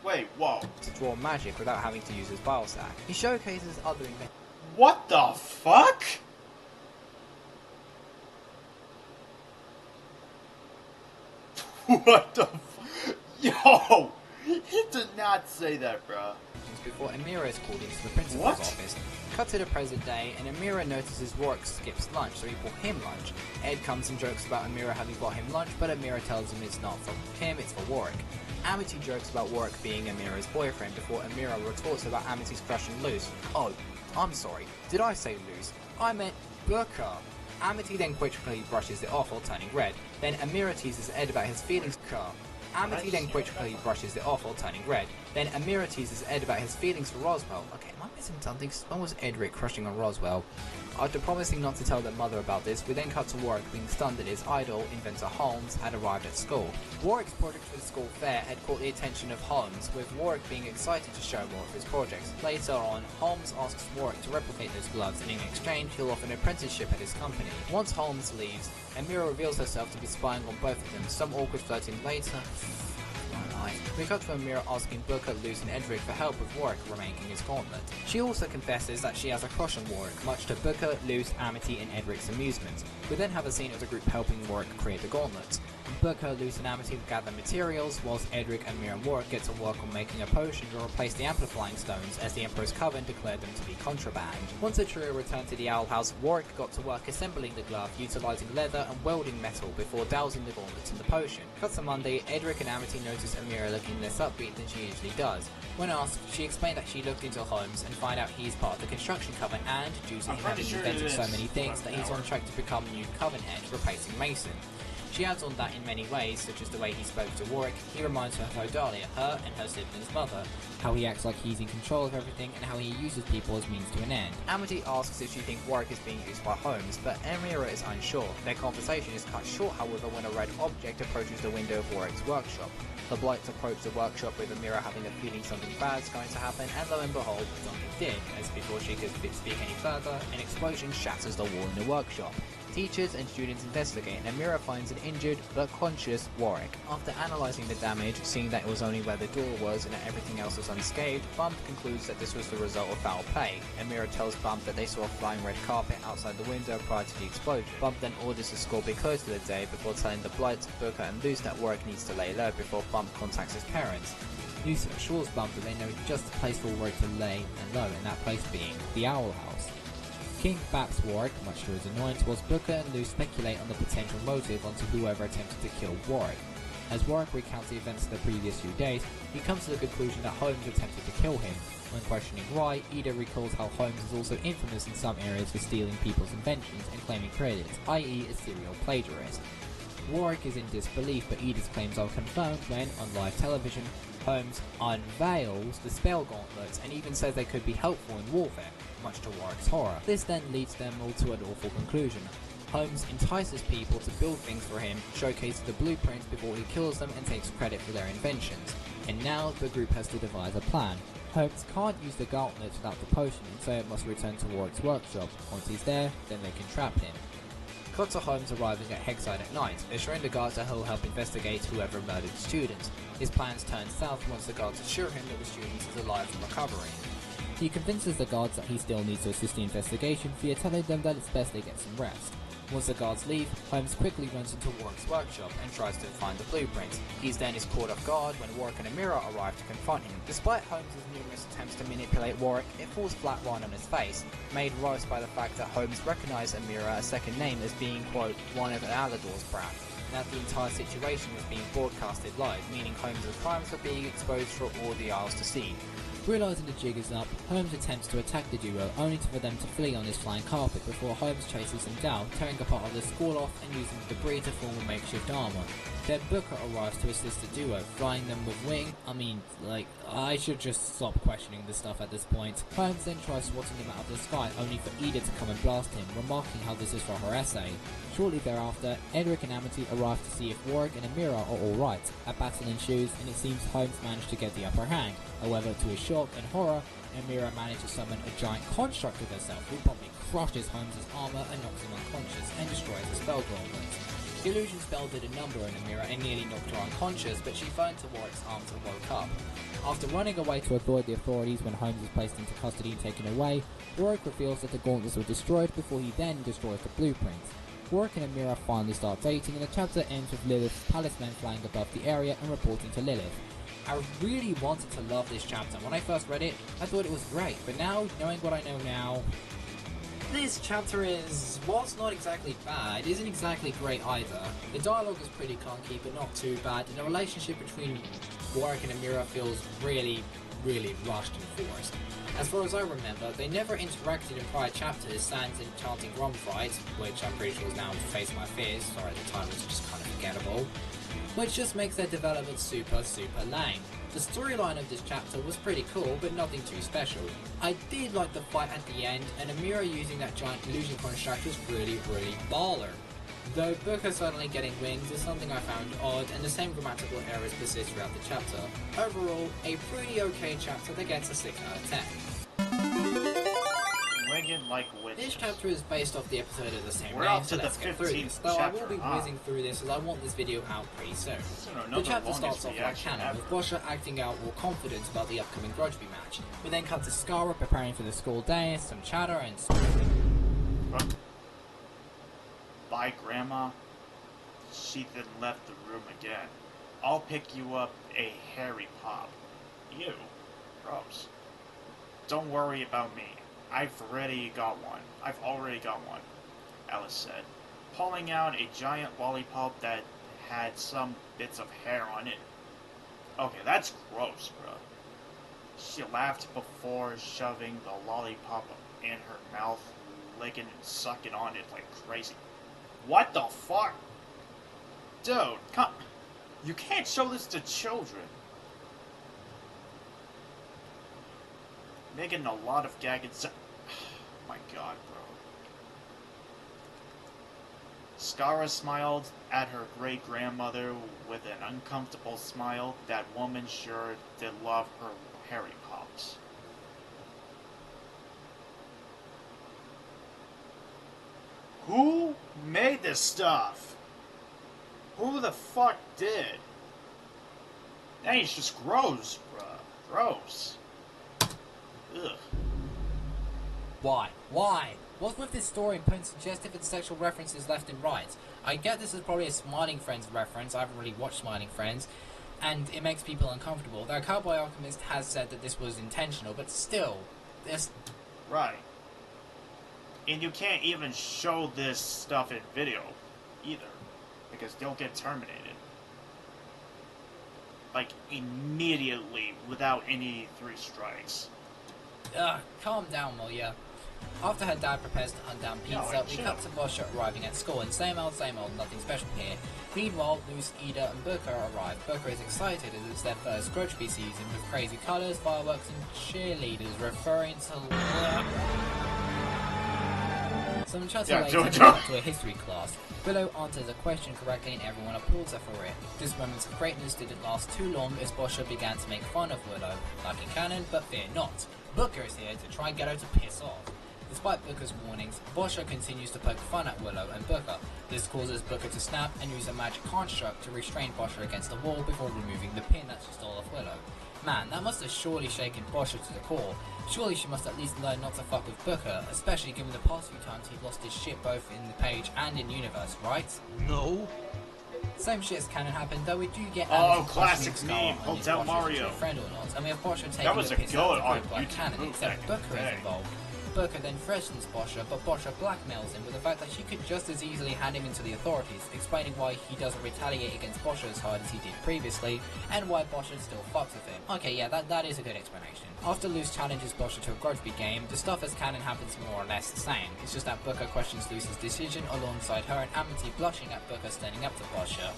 Wait, whoa. to draw magic without having to use his bowel sac. He showcases other inventions. What the fuck? What the Yo! He did not say that, bro. Before Amira is called into the principal's What? office. Cut to the present day, and Amira notices Warwick skips lunch, so he bought him lunch. Ed comes and jokes about Amira having bought him lunch, but Amira tells him it's not for him, it's for Warwick. Amity jokes about Warwick being Amira's boyfriend before Amira retorts about Amity's crush on Luce. Oh, I'm sorry, did I say Luce? I meant Booker. Amity then quickly brushes it off while turning red. Then Amira teases Ed about his feelings. Amity then quickly brushes it off while turning red. Then Amira teases Ed about his feelings for Roswell. Okay, am I missing something? When was Edric crushing on Roswell? After promising not to tell their mother about this, we then cut to Warwick being stunned that his idol, inventor Holmes, had arrived at school. Warwick's project for the school fair had caught the attention of Holmes, with Warwick being excited to show more of his projects. Later on, Holmes asks Warwick to replicate those gloves, and in exchange he'll offer an apprenticeship at his company. Once Holmes leaves, Amira reveals herself to be spying on both of them, some awkward flirting later. We cut to Amira asking Booker, Luce and Edric for help with Warwick remaking his gauntlet. She also confesses that she has a crush on Warwick, much to Booker, Luce, Amity and Edric's amusement. We then have a scene of the group helping Warwick create the gauntlet. Booker, Luce and Amity gather materials, whilst Edric, Amira and Warwick get to work on making a potion to replace the amplifying stones, as the Emperor's Coven declared them to be contraband. Once the trio returned to the Owl House, Warwick got to work assembling the glove, utilising leather and welding metal before dousing the gauntlets in the potion. Cut to Monday, Edric and Amity notice Amira looking less upbeat than she usually does. When asked, she explained that she looked into Holmes and find out he's part of the construction coven and, due to him having invented so many things, that he's on track to become new coven head, replacing Mason. She adds on that in many ways, such as the way he spoke to Warwick, he reminds her of Odalia, her and her sibling's mother, how he acts like he's in control of everything, and how he uses people as means to an end. Amity asks if she thinks Warwick is being used by Holmes, but Amira is unsure. Their conversation is cut short, however, when a red object approaches the window of Warwick's workshop. The Blights approach the workshop with Amira having a feeling something bad's going to happen, and lo and behold, something did, as before she could speak any further, an explosion shatters the wall in the workshop. Teachers and students investigate and Amira finds an injured but conscious Warwick. After analysing the damage, seeing that it was only where the door was and that everything else was unscathed, Bump concludes that this was the result of foul play. Amira tells Bump that they saw a flying red carpet outside the window prior to the explosion. Bump then orders the school be closed for the day before telling the Blight, Booker and Luce that Warwick needs to lay low before Bump contacts his parents. Luce assures Bump that they know just the place for Warwick to lay and low, and that place being the Owl House. King baps Warwick, much to his annoyance, whilst Booker and Luce speculate on the potential motive onto whoever attempted to kill Warwick. As Warwick recounts the events of the previous few days, he comes to the conclusion that Holmes attempted to kill him. When questioning why, Ida recalls how Holmes is also infamous in some areas for stealing people's inventions and claiming credit, i.e. a serial plagiarist. Warwick is in disbelief, but Edith's claims are confirmed when, on live television, Holmes unveils the spell gauntlets and even says they could be helpful in warfare, much to Warwick's horror. This then leads them all to an awful conclusion. Holmes entices people to build things for him, showcases the blueprints before he kills them and takes credit for their inventions. And now the group has to devise a plan. Holmes can't use the gauntlets without the potion, and so it must return to Warwick's workshop. Once he's there, then they can trap him. Cut to Holmes arriving at Hexside at night, assuring the guards that he'll help investigate whoever murdered the students. His plans turn south once the guards assure him that the student is alive and recovering. He convinces the guards that he still needs to assist the investigation via telling them that it's best they get some rest. Once the guards leave, Holmes quickly runs into Warwick's workshop and tries to find the blueprints. He's then is caught off guard when Warwick and Amira arrive to confront him. Despite Holmes' numerous attempts to manipulate Warwick, it falls flat right on his face, made worse by the fact that Holmes recognized Amira, a second name, as being, quote, one of Alador's brat, and that the entire situation was being broadcasted live, meaning Holmes' crimes were being exposed for all the Isles to see. Realising the jig is up, Holmes attempts to attack the duo, only for them to flee on his flying carpet before Holmes chases them down, tearing apart of the school off and using the debris to form a makeshift armour. Then Booker arrives to assist the duo, flying them with wing. I should just stop questioning this stuff at this point. Holmes then tries swatting them out of the sky, only for Ida to come and blast him, remarking how this is for her essay. Shortly thereafter, Edric and Amity arrive to see if Warwick and Amira are alright. A battle ensues, and it seems Holmes managed to get the upper hand. However, to his shock and horror, Amira managed to summon a giant construct of herself, who promptly crushes Holmes' armour and knocks him unconscious, and destroys the spell gauntlets. The illusion spell did a number on Amira and nearly knocked her unconscious, but she fell into Warwick's arms and woke up. After running away to avoid the authorities when Holmes is placed into custody and taken away, Warwick reveals that the gauntlets were destroyed before he then destroys the blueprints. Warwick and Amira finally start dating, and the chapter ends with Lilith's palisman flying above the area and reporting to Lilith. I really wanted to love this chapter. When I first read it, I thought it was great, but now, knowing what I know now, this chapter is, whilst not exactly bad, isn't exactly great either. The dialogue is pretty clunky, but not too bad, and the relationship between Warwick and Amira feels really, really rushed and forced. As far as I remember, they never interacted in prior chapters, sans enchanting Gromfright, which I'm pretty sure is now Face My Fears. Sorry, the title was just kind of forgettable. Which just makes their development super lame. The storyline of this chapter was pretty cool, but nothing too special. I did like the fight at the end, and Amira using that giant illusion construct was really baller. Though Booker suddenly getting wings is something I found odd, and the same grammatical errors persist throughout the chapter. Overall, a pretty okay chapter that gets a 6 out of 10. This chapter is based off the episode of the same name, so let's get through this. Though I will be whizzing through this as I want this video out pretty soon. The chapter starts off like canon, with Bosher acting out more confident about the upcoming Grudgeby match. We then cut to Skara preparing for the school day, some chatter and Bye, Grandma. She then left the room again. I'll pick you up a Harry Pop. Ew. Gross. Don't worry about me. I've already got one, Alice said, pulling out a giant lollipop that had some bits of hair on it. Okay, that's gross, bro. She laughed before shoving the lollipop in her mouth, licking and sucking on it like crazy. What the fuck? Dude, come... You can't show this to children. Making a lot of gagging my god, bro. Skara smiled at her great-grandmother with an uncomfortable smile. That woman sure did love her Harry Pops. Who made this stuff? Who the fuck did? That is just gross, bruh. Gross. Ugh. Why? Why? What's with this story and putting suggestive and sexual references left and right? I get this is probably a Smiling Friends reference. I haven't really watched Smiling Friends, and it makes people uncomfortable. Though Cowboy Alchemist has said that this was intentional, but still, this... Right. And you can't even show this stuff in video, either, because they'll get terminated. Like, immediately, without any 3 strikes. Ugh, calm down, will ya? After her dad prepares to hunt down Pizza, we cut to Boscha arriving at school, and same old, nothing special here. Meanwhile, Luce, Ida, and Booker arrive. Booker is excited as it's their first Grudgeby season with crazy colours, fireworks, and cheerleaders, referring to... Some chatter later, we cut to a history class. Willow answers a question correctly and everyone applauds her for it. This moment of greatness didn't last too long as Boscha began to make fun of Willow, like in canon, but fear not. Booker is here to try and get her to piss off. Despite Booker's warnings, Boscha continues to poke fun at Willow and Booker. This causes Booker to snap and use a magic construct to restrain Boscha against the wall before removing the pin that she stole off Willow. Man, that must have surely shaken Boscha to the core. Surely she must at least learn not to fuck with Booker, especially given the past few times he lost his shit both in the page and in universe, right? No. Same shit as canon happened, though we do get classic meme, Hotel Mario. Friend or not, and we have Boscha taking that was the a piss good out of the on group like canon, except Booker is involved. Booker then threatens Boscha, but Boscha blackmails him with the fact that she could just as easily hand him into the authorities, explaining why he doesn't retaliate against Boscha as hard as he did previously, and why Boscha still fucks with him. Okay, yeah, that is a good explanation. After Luce challenges Boscha to a Grudgeby game, the stuff as canon happens more or less the same. It's just that Booker questions Luce's decision alongside her and Amity blushing at Booker standing up to Boscha.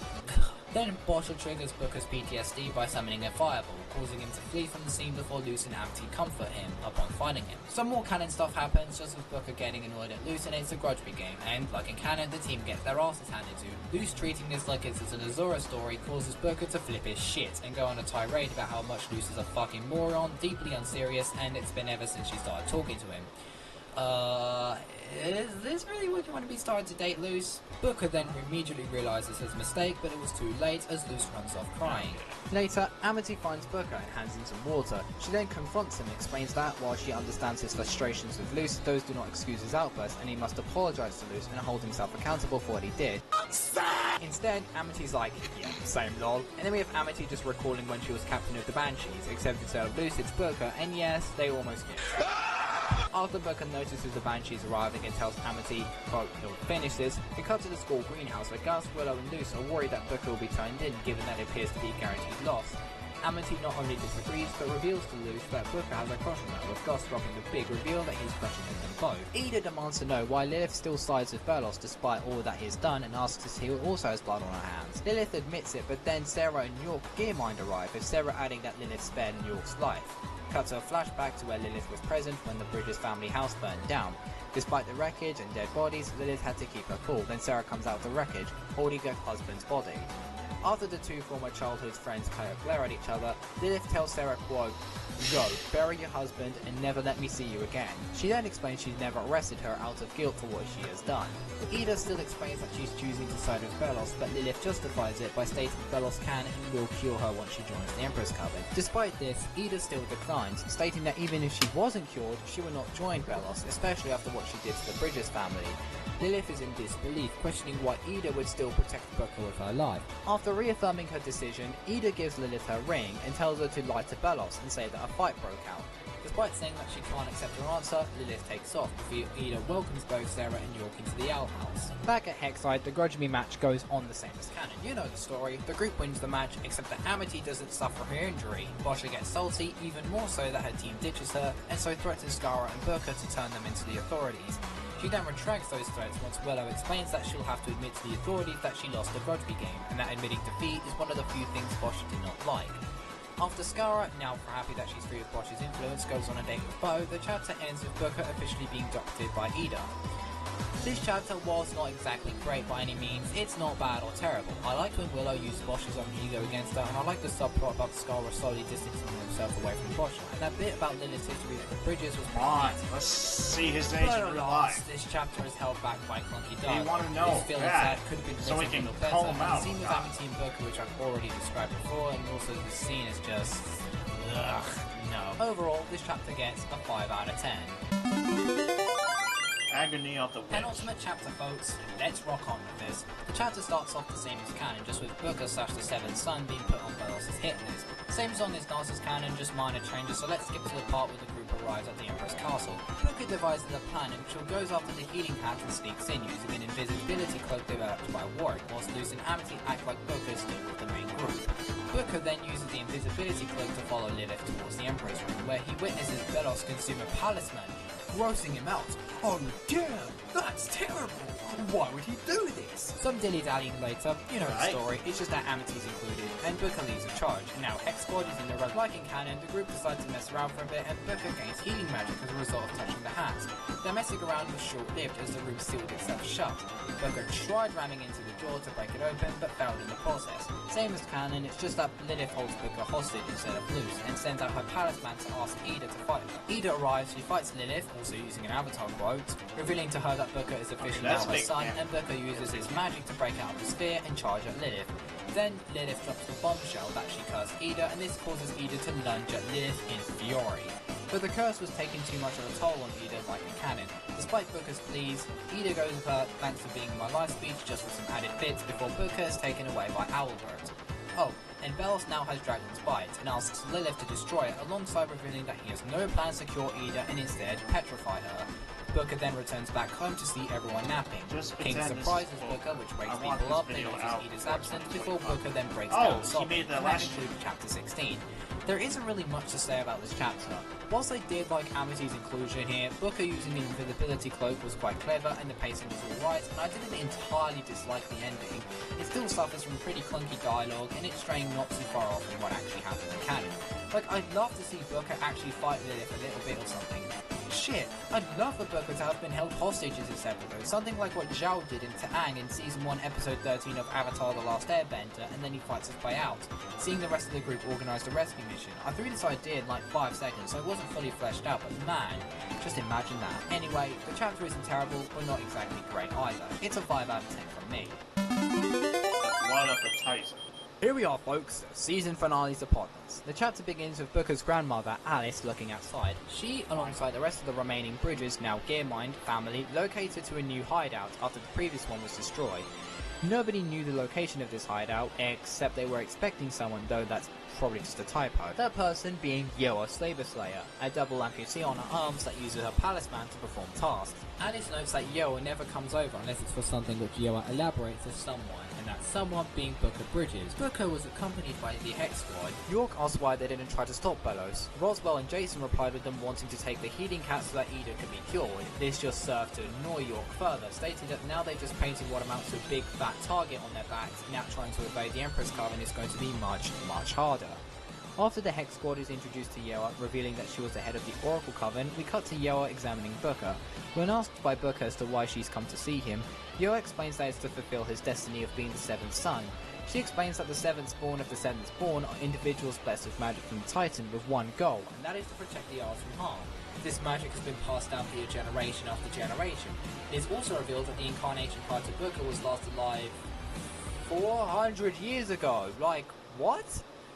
Then Boscha triggers Booker's PTSD by summoning a fireball, causing him to flee from the scene before Luce and Amity comfort him upon finding him. Some more canon stuff happens, just with Booker getting annoyed at Luce, and it's a Grudgeby game, and like in canon, the team gets their asses handed to. Luce treating this like it's an Azura story causes Booker to flip his shit and go on a tirade about how much Luce is a fucking moron, deeply unserious, and it's been ever since she started talking to him. Is this really what you want to be starting to date, Luce? Booker then immediately realises his mistake, but it was too late as Luce runs off crying. Later, Amity finds Booker and hands him some water. She then confronts him and explains that while she understands his frustrations with Luce, those do not excuse his outburst and he must apologise to Luce and hold himself accountable for what he did. Instead, Amity's like, yeah, same lol. And then we have Amity just recalling when she was captain of the Banshees, except instead of Luce, it's Booker, and yes, they almost get it. After Booker notices the Banshees arriving and tells Amity, quote, he'll finish this, we cut to the school greenhouse where Gus, Willow and Luce are worried that Booker will be turned in given that it appears to be a guaranteed loss. Amity not only disagrees, but reveals to Luce that Booker has a crush on her, with Gus dropping the big reveal that he's crushing on them both. Ida demands to know why Lilith still sides with Berlos despite all that he has done and asks if he also has blood on her hands. Lilith admits it, but then Sarah and York Gearmind arrive, with Sarah adding that Lilith spared York's life. Cut to a flashback to where Lilith was present when the Bridges family house burned down. Despite the wreckage and dead bodies, Lilith had to keep her cool. Then Sarah comes out of the wreckage, holding her husband's body. After the two former childhood friends glare at each other, Lilith tells Sarah, quote, go, bury your husband and never let me see you again. She then explains she's never arrested her out of guilt for what she has done. Ida still explains that she's choosing to side with Berlos, but Lilith justifies it by stating Berlos can and will cure her once she joins the Emperor's Coven. Despite this, Ida still declines, stating that even if she wasn't cured, she would not join Berlos, especially after what she did to the Bridges family. Lilith is in disbelief, questioning why Ida would still protect Booker with her life. After reaffirming her decision, Ida gives Lilith her ring and tells her to lie to Berlos and say that a fight broke out. Despite saying that she can't accept her answer, Lilith takes off before Ida welcomes both Sarah and York into the Owl House. Back at Hexside, the Grudgeby match goes on the same as canon. You know the story. The group wins the match, except that Amity doesn't suffer her injury. Boscha gets salty, even more so that her team ditches her, and so threatens Skara and Booker to turn them into the authorities. She then retracts those threats once Willow explains that she'll have to admit to the authorities that she lost the Grudgeby game, and that admitting defeat is one of the few things Boscha did not like. After Skara, now happy that she's free of Boscha's influence, goes on a date with Bo, the chapter ends with Booker officially being doctored by Ida. This chapter was not exactly great by any means, it's not bad or terrible. I liked when Willow used Bosch's own ego against her, and I like the subplot about Scar slowly distancing himself away from Bosch, and that bit about Lilith's history with Bridges was pretty neat. Let's see his age in real life. This chapter is held back by clunky You dialogue. want to know? This feelings that could have been So we written can a little call better. him out. The scene with Amity and Booker, which I've already described before, and also the scene is just... ugh, no. Overall, this chapter gets a 5 out of 10. Agony of the Witch. Penultimate chapter, folks. Let's rock on with this. The chapter starts off the same as canon, just with Booker / the Seventh Son being put on Belos' hit list. Same song as Narcissus canon, just minor changes, so let's skip to the part where the group arrives at the Emperor's castle. Booker devises a plan in which he goes after the healing hat and sneaks in using an invisibility cloak developed by Warwick, whilst Luce and Amity act like Booker is still with the main group. Booker then uses the invisibility cloak to follow Lilith towards the Emperor's room, where he witnesses Belos consume a palisman, grossing him out. Oh damn, that's terrible! Why would he do this? Some dilly-dallying later, you know the story, it's just that Amity's included, and Booker leads a charge. And now Hex Squad is in the road. Like in canon, the group decides to mess around for a bit, and Booker gains healing magic as a result of touching the hat. Their messing around was short-lived as the room sealed itself shut. Booker tried ramming into the door to break it open, but failed in the process. Same as canon, it's just that Lilith holds Booker hostage instead of Luce, and sends out her palisman to ask Ida to fight her. Ida arrives, she fights Lilith, also using an avatar quote, revealing to her that Booker is officially now her son, and Booker uses his magic to break out of the sphere and charge at Lilith. Then Lilith drops the bombshell that she cursed Ida, and this causes Ida to lunge at Lilith in fury. But the curse was taking too much of a toll on Ida, like in canon. Despite Booker's pleas, Ida goes with her thanks for being my life speech, just with some added bits before Booker is taken away by Owlbird. Oh, and Belos now has Dragon's Bite, and asks Lilith to destroy it, alongside revealing that he has no plans to cure Ida and instead petrify her. Booker then returns back home to see everyone napping. King surprises Booker, which wakes people up, then notices Ida's absence, before Booker then breaks down sobbing, and that includes chapter 16. There isn't really much to say about this chapter. Whilst I did like Amity's inclusion here, Booker using the invisibility cloak was quite clever and the pacing was alright, and I didn't entirely dislike the ending. It still suffers from pretty clunky dialogue, and it's straying not too far off from what actually happened in canon. Like, I'd love to see Booker actually fight Lilith a little bit or something. Shit, I'd love for Booker to have been held hostage in this episode, something like what Zhao did in Taang in Season 1 Episode 13 of Avatar The Last Airbender, and then he fights his way out. Seeing the rest of the group organise a rescue mission. I threw this idea in like 5 seconds, so it wasn't fully fleshed out, but man, just imagine that. Anyway, the chapter isn't terrible, but not exactly great either. It's a 5 out of 10 from me. Blood of the Titan. Here we are, folks, the season finale's upon us. The chapter begins with Booker's grandmother, Alice, looking outside. She, alongside the rest of the remaining Bridges, now Gearmind, family, located to a new hideout after the previous one was destroyed. Nobody knew the location of this hideout, except they were expecting someone, though that's probably just a typo. That person being Yoa Slaver Slayer, a double amputee on her arms that uses her palisman to perform tasks. Alice notes that Yoa never comes over unless it's for something which Yoa elaborates as someone, and that someone being Booker Bridges. Booker was accompanied by the Hex Squad. York asked why they didn't try to stop Belos. Roswell and Jason replied with them wanting to take the healing cat so that Ida could be cured. This just served to annoy York further, stating that now they just painted what amounts to a big fat target on their backs, now trying to evade the Emperor's Coven is going to be much, much harder. After the Hex Squad is introduced to Yoa, revealing that she was the head of the Oracle Coven, we cut to Yoa examining Booker. When asked by Booker as to why she's come to see him, Yoa explains that it's to fulfill his destiny of being the Seventh Son. She explains that the Seventh Spawn of the Seventh Spawn are individuals blessed with magic from the Titan with one goal, and that is to protect the Isles from harm. This magic has been passed down via generation after generation. It is also revealed that the incarnation prior to Booker was last alive 400 years ago. Like, what?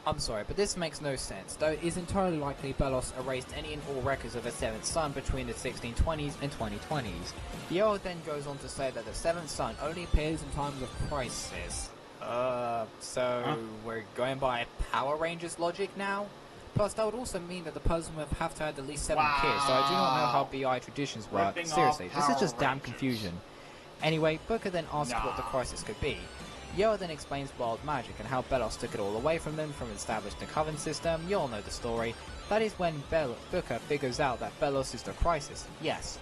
I'm sorry, but this makes no sense, though it is entirely likely Belos erased any and all records of the Seventh Son between the 1620s and 2020s. Yoa then goes on to say that the Seventh Son only appears in times of crisis. We're going by Power Rangers logic now? Plus, that would also mean that the person would have to have at least 7 kids, so I do not know how BI traditions work. Seriously, this is just damn confusion. Anyway, Booker then asks what the crisis could be. Yoa then explains wild magic and how Belos took it all away from them from establishing the Coven system. You all know the story. That is when Booker figures out that Belos is the crisis. Yes,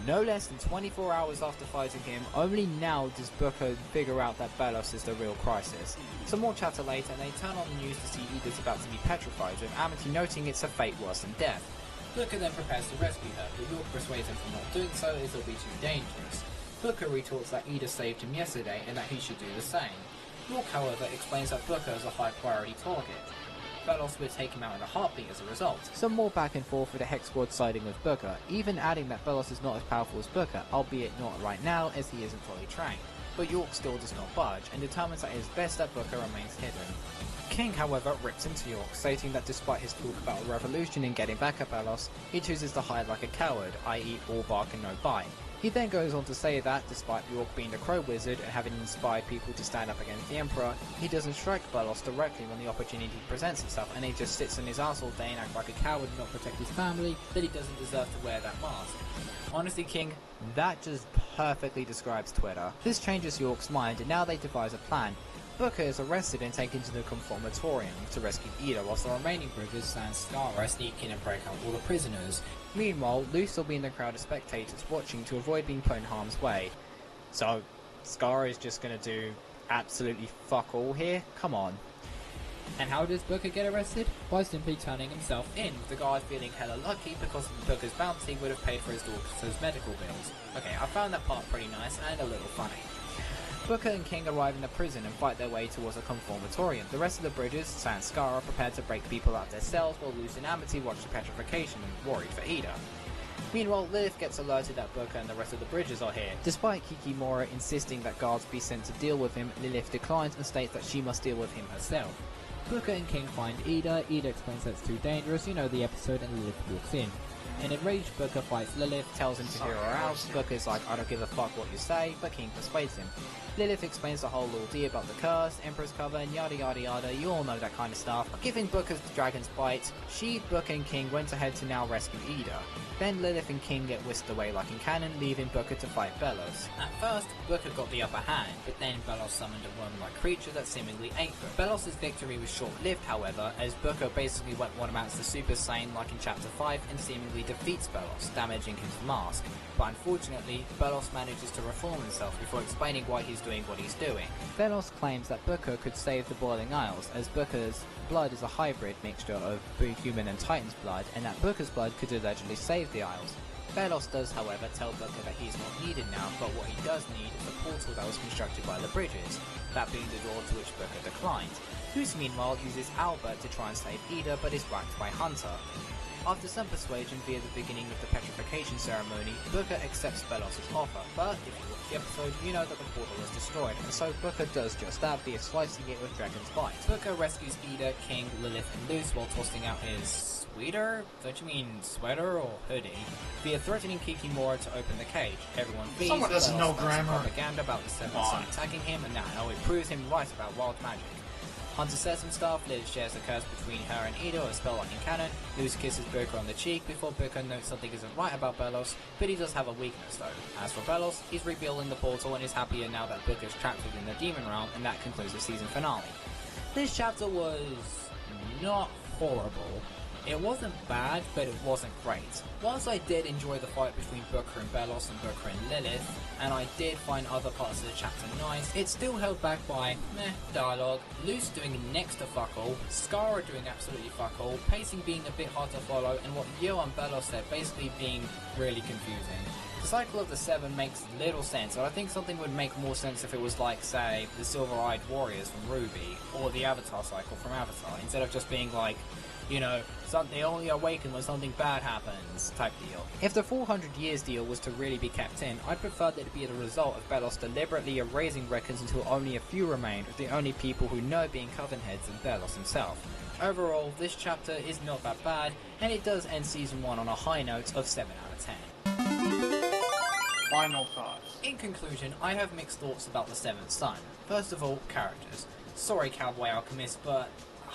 no less than 24 hours after fighting him, only now does Booker figure out that Belos is the real crisis. Some more chatter later, and they turn on the news to see Ida's about to be petrified, with Amity noting it's a fate worse than death. Booker then prepares to rescue her, but York persuades him from not doing so as it'll be too dangerous. Booker retorts that Ida saved him yesterday and that he should do the same. York, however, explains that Booker is a high priority target. Belos would take him out in a heartbeat as a result. Some more back and forth with the Hex Squad siding with Booker, even adding that Belos is not as powerful as Booker, albeit not right now as he isn't fully trained. But York still does not budge, and determines that his best at Booker remains hidden. King, however, rips into York, stating that despite his talk about a revolution in getting back at Belos, he chooses to hide like a coward, i.e. all bark and no bite. He then goes on to say that, despite York being the Crow Wizard and having inspired people to stand up against the Emperor, he doesn't strike Belos directly when the opportunity presents itself, and he just sits on his ass all day and acts like a coward and not protect his family, that he doesn't deserve to wear that mask. Honestly, King, that just perfectly describes Twitter. This changes York's mind, and now they devise a plan. Booker is arrested and taken to the Conformatorium to rescue Ida, whilst the remaining Bridges and Skara sneak in and break out all the prisoners. Meanwhile, Luce will be in the crowd of spectators watching to avoid being put in harm's way. So, Skara is just gonna do absolutely fuck all here? Come on. And how does Booker get arrested? By simply turning himself in, with the guard feeling hella lucky because Booker's bounty would have paid for his daughter's medical bills. Okay, I found that part pretty nice and a little funny. Booker and King arrive in the prison and fight their way towards a conformatorium. The rest of the Bridges, sans Skara, are prepared to break people out of their cells, while Luce and Amity watch the petrification and worried for Ida. Meanwhile, Lilith gets alerted that Booker and the rest of the Bridges are here. Despite Kikimora insisting that guards be sent to deal with him, Lilith declines and states that she must deal with him herself. Booker and King find Ida. Ida explains that it's too dangerous, you know the episode, and Lilith walks in. An enraged Booker fights Lilith, tells him to hear her out. Booker's like, I don't give a fuck what you say, but King persuades him. Lilith explains the whole ordeal about the curse, Emperor's cover, and yada yada yada, you all know that kind of stuff. Giving Booker's the dragon's bite, she, Booker and King went ahead to now rescue Ida. Then Lilith and King get whisked away like in canon, leaving Booker to fight Belos. At first, Booker got the upper hand, but then Belos summoned a worm-like creature that seemingly ate Booker. Belos' victory was short-lived, however, as Booker basically went what amounts to Super Saiyan like in Chapter 5 and seemingly defeats Belos, damaging his mask. But unfortunately, Belos manages to reform himself before explaining why he's doing what he's doing. Belos claims that Booker could save the Boiling Isles, as Booker's blood is a hybrid mixture of human and Titan's blood, and that Booker's blood could allegedly save the Isles. Belos does, however, tell Booker that he's not needed now, but what he does need is a portal that was constructed by the Bridges, that being the door to which Booker declined. Luce, meanwhile, uses Albert to try and save Ida, but is whacked by Hunter. After some persuasion via the beginning of the petrification ceremony, Booker accepts Belos' offer, but if you watch the episode, you know that the portal was destroyed, and so Booker does just that via slicing it with Dragon's Bite. Booker rescues Ida, King, Lilith, and Luce while tossing out his sweater? Don't you mean sweater or hoodie? Via threatening Kikimora to open the cage. Everyone flees. Someone doesn't know grammar. Propaganda about the Seventh Son attacking him, and now it proves him right about wild magic. Hunter says some stuff, Liv shares a curse between her and Ida, a spell like in canon. Luce kisses Booker on the cheek before Booker notes something isn't right about Belos, but he does have a weakness though. As for Belos, he's rebuilding the portal and is happier now that Booker's trapped within the demon realm, and that concludes the season finale. This chapter was not horrible. It wasn't bad, but it wasn't great. Whilst I did enjoy the fight between Booker and Belos and Booker and Lilith, and I did find other parts of the chapter nice, it's still held back by meh dialogue, Luce doing next to fuck all, Skara doing absolutely fuck all, pacing being a bit hard to follow, and what Yo and Belos said basically being really confusing. The cycle of the seven makes little sense, and I think something would make more sense if it was like, say, the Silver-Eyed Warriors from Ruby, or the Avatar cycle from Avatar, instead of just being like, you know, they only awaken when something bad happens, type deal. If the 400 years deal was to really be kept in, I'd prefer that it be the result of Belos deliberately erasing records until only a few remained, with the only people who know being Coven Heads and Belos himself. Overall, this chapter is not that bad, and it does end Season 1 on a high note of 7 out of 10. Final thoughts. In conclusion, I have mixed thoughts about the Seventh Son. First of all, characters. Sorry, Cowboy Alchemist, but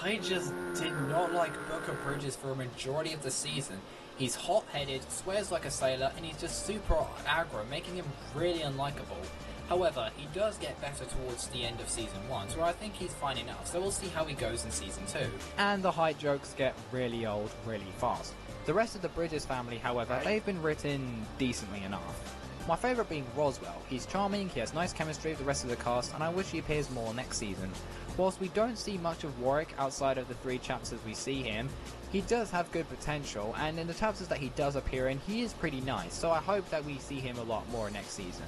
I just did not like Booker Bridges for a majority of the season. He's hot-headed, swears like a sailor, and he's just super aggro, making him really unlikable. However, he does get better towards the end of Season 1, so I think he's fine enough, so we'll see how he goes in Season 2. And the height jokes get really old really fast. The rest of the Bridges family, however, they've been written decently enough. My favourite being Roswell. He's charming, he has nice chemistry with the rest of the cast, and I wish he appears more next season. Whilst we don't see much of Warwick outside of the 3 chapters we see him, he does have good potential, and in the chapters that he does appear in, he is pretty nice, so I hope that we see him a lot more next season.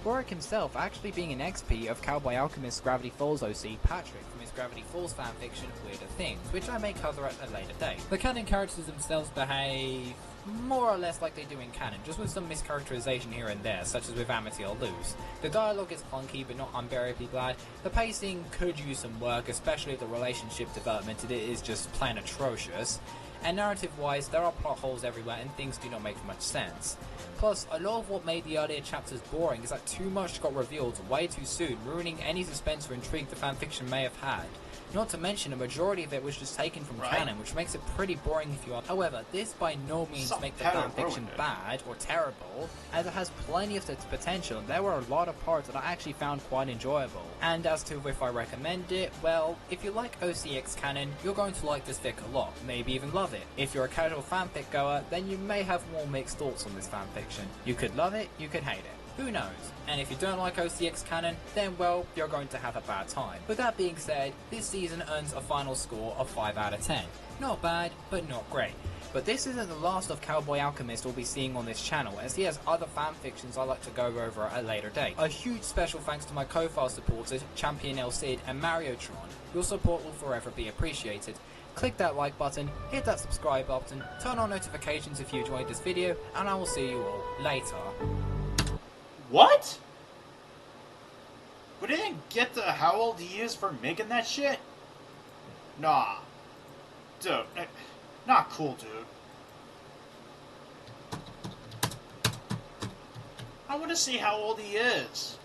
Warwick himself actually being an XP of Cowboy Alchemist Gravity Falls OC Patrick from his Gravity Falls fanfiction Weirder Things, which I may cover at a later date. The canon characters themselves behave more or less like they do in canon, just with some mischaracterization here and there, such as with Amity or Luz. The dialogue is clunky but not unbearably bad. The pacing could use some work, especially if the relationship development it is just plain atrocious. And narrative-wise, there are plot holes everywhere and things do not make much sense. Plus, a lot of what made the earlier chapters boring is that too much got revealed way too soon, ruining any suspense or intrigue the fanfiction may have had. Not to mention, a majority of it was just taken from canon, which makes it pretty boring if you are. However, this by no means makes the fanfiction bad or terrible, as it has plenty of its potential. There were a lot of parts that I actually found quite enjoyable. And as to if I recommend it, well, if you like OCX canon, you're going to like this fic a lot, maybe even love it. If you're a casual fanfic goer, then you may have more mixed thoughts on this fanfiction. You could love it, you could hate it. Who knows? And if you don't like OCX canon, then well, you're going to have a bad time. With that being said, this season earns a final score of 5 out of 10. Not bad, but not great. But this isn't the last of Cowboy Alchemist we'll be seeing on this channel, as he has other fanfictions I like to go over at a later date. A huge special thanks to my Ko-Fi supporters, Champion El Cid and Mariotron. Your support will forever be appreciated. Click that like button, hit that subscribe button, turn on notifications if you enjoyed this video, and I will see you all later. What? We didn't get to how old he is for making that shit? Nah. Dude, not cool, dude. I want to see how old he is.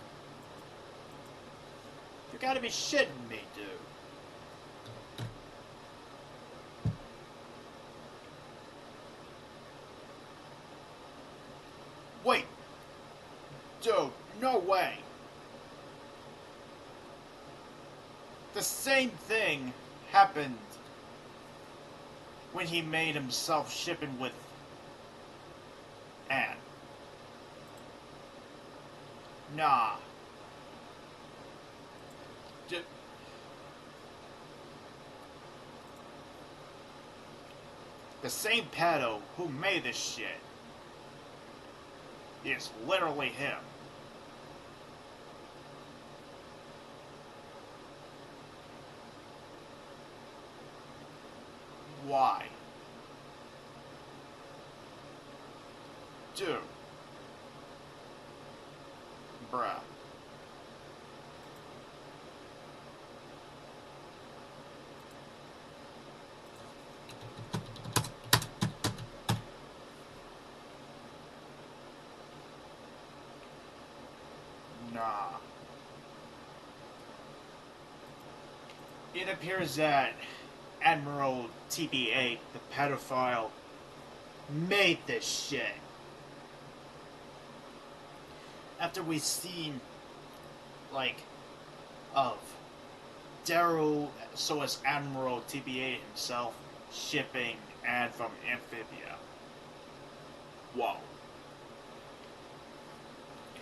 You gotta be shitting me, dude. Wait. Dude, no way. The same thing happened when he made himself shipping with Anne. Nah. The same pedo who made this shit is literally him. Why? Dude. Bruh. Nah. It appears that Admiral TB8, the pedophile, made this shit. After we've seen, like, of Daryl, so as Admiral TB8 himself, shipping Anne from Amphibia. Whoa.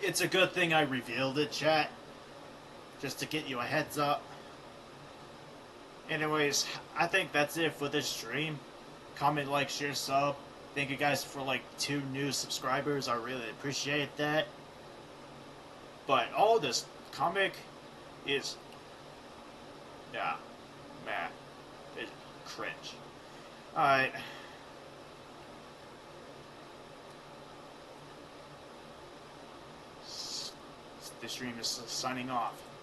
It's a good thing I revealed it, chat. Just to get you a heads up. Anyways, I think that's it for this stream. Comment, like, share, sub. Thank you guys for, like, 2 new subscribers. I really appreciate that. But all this comic is... yeah, man. It's cringe. Alright. This stream is signing off.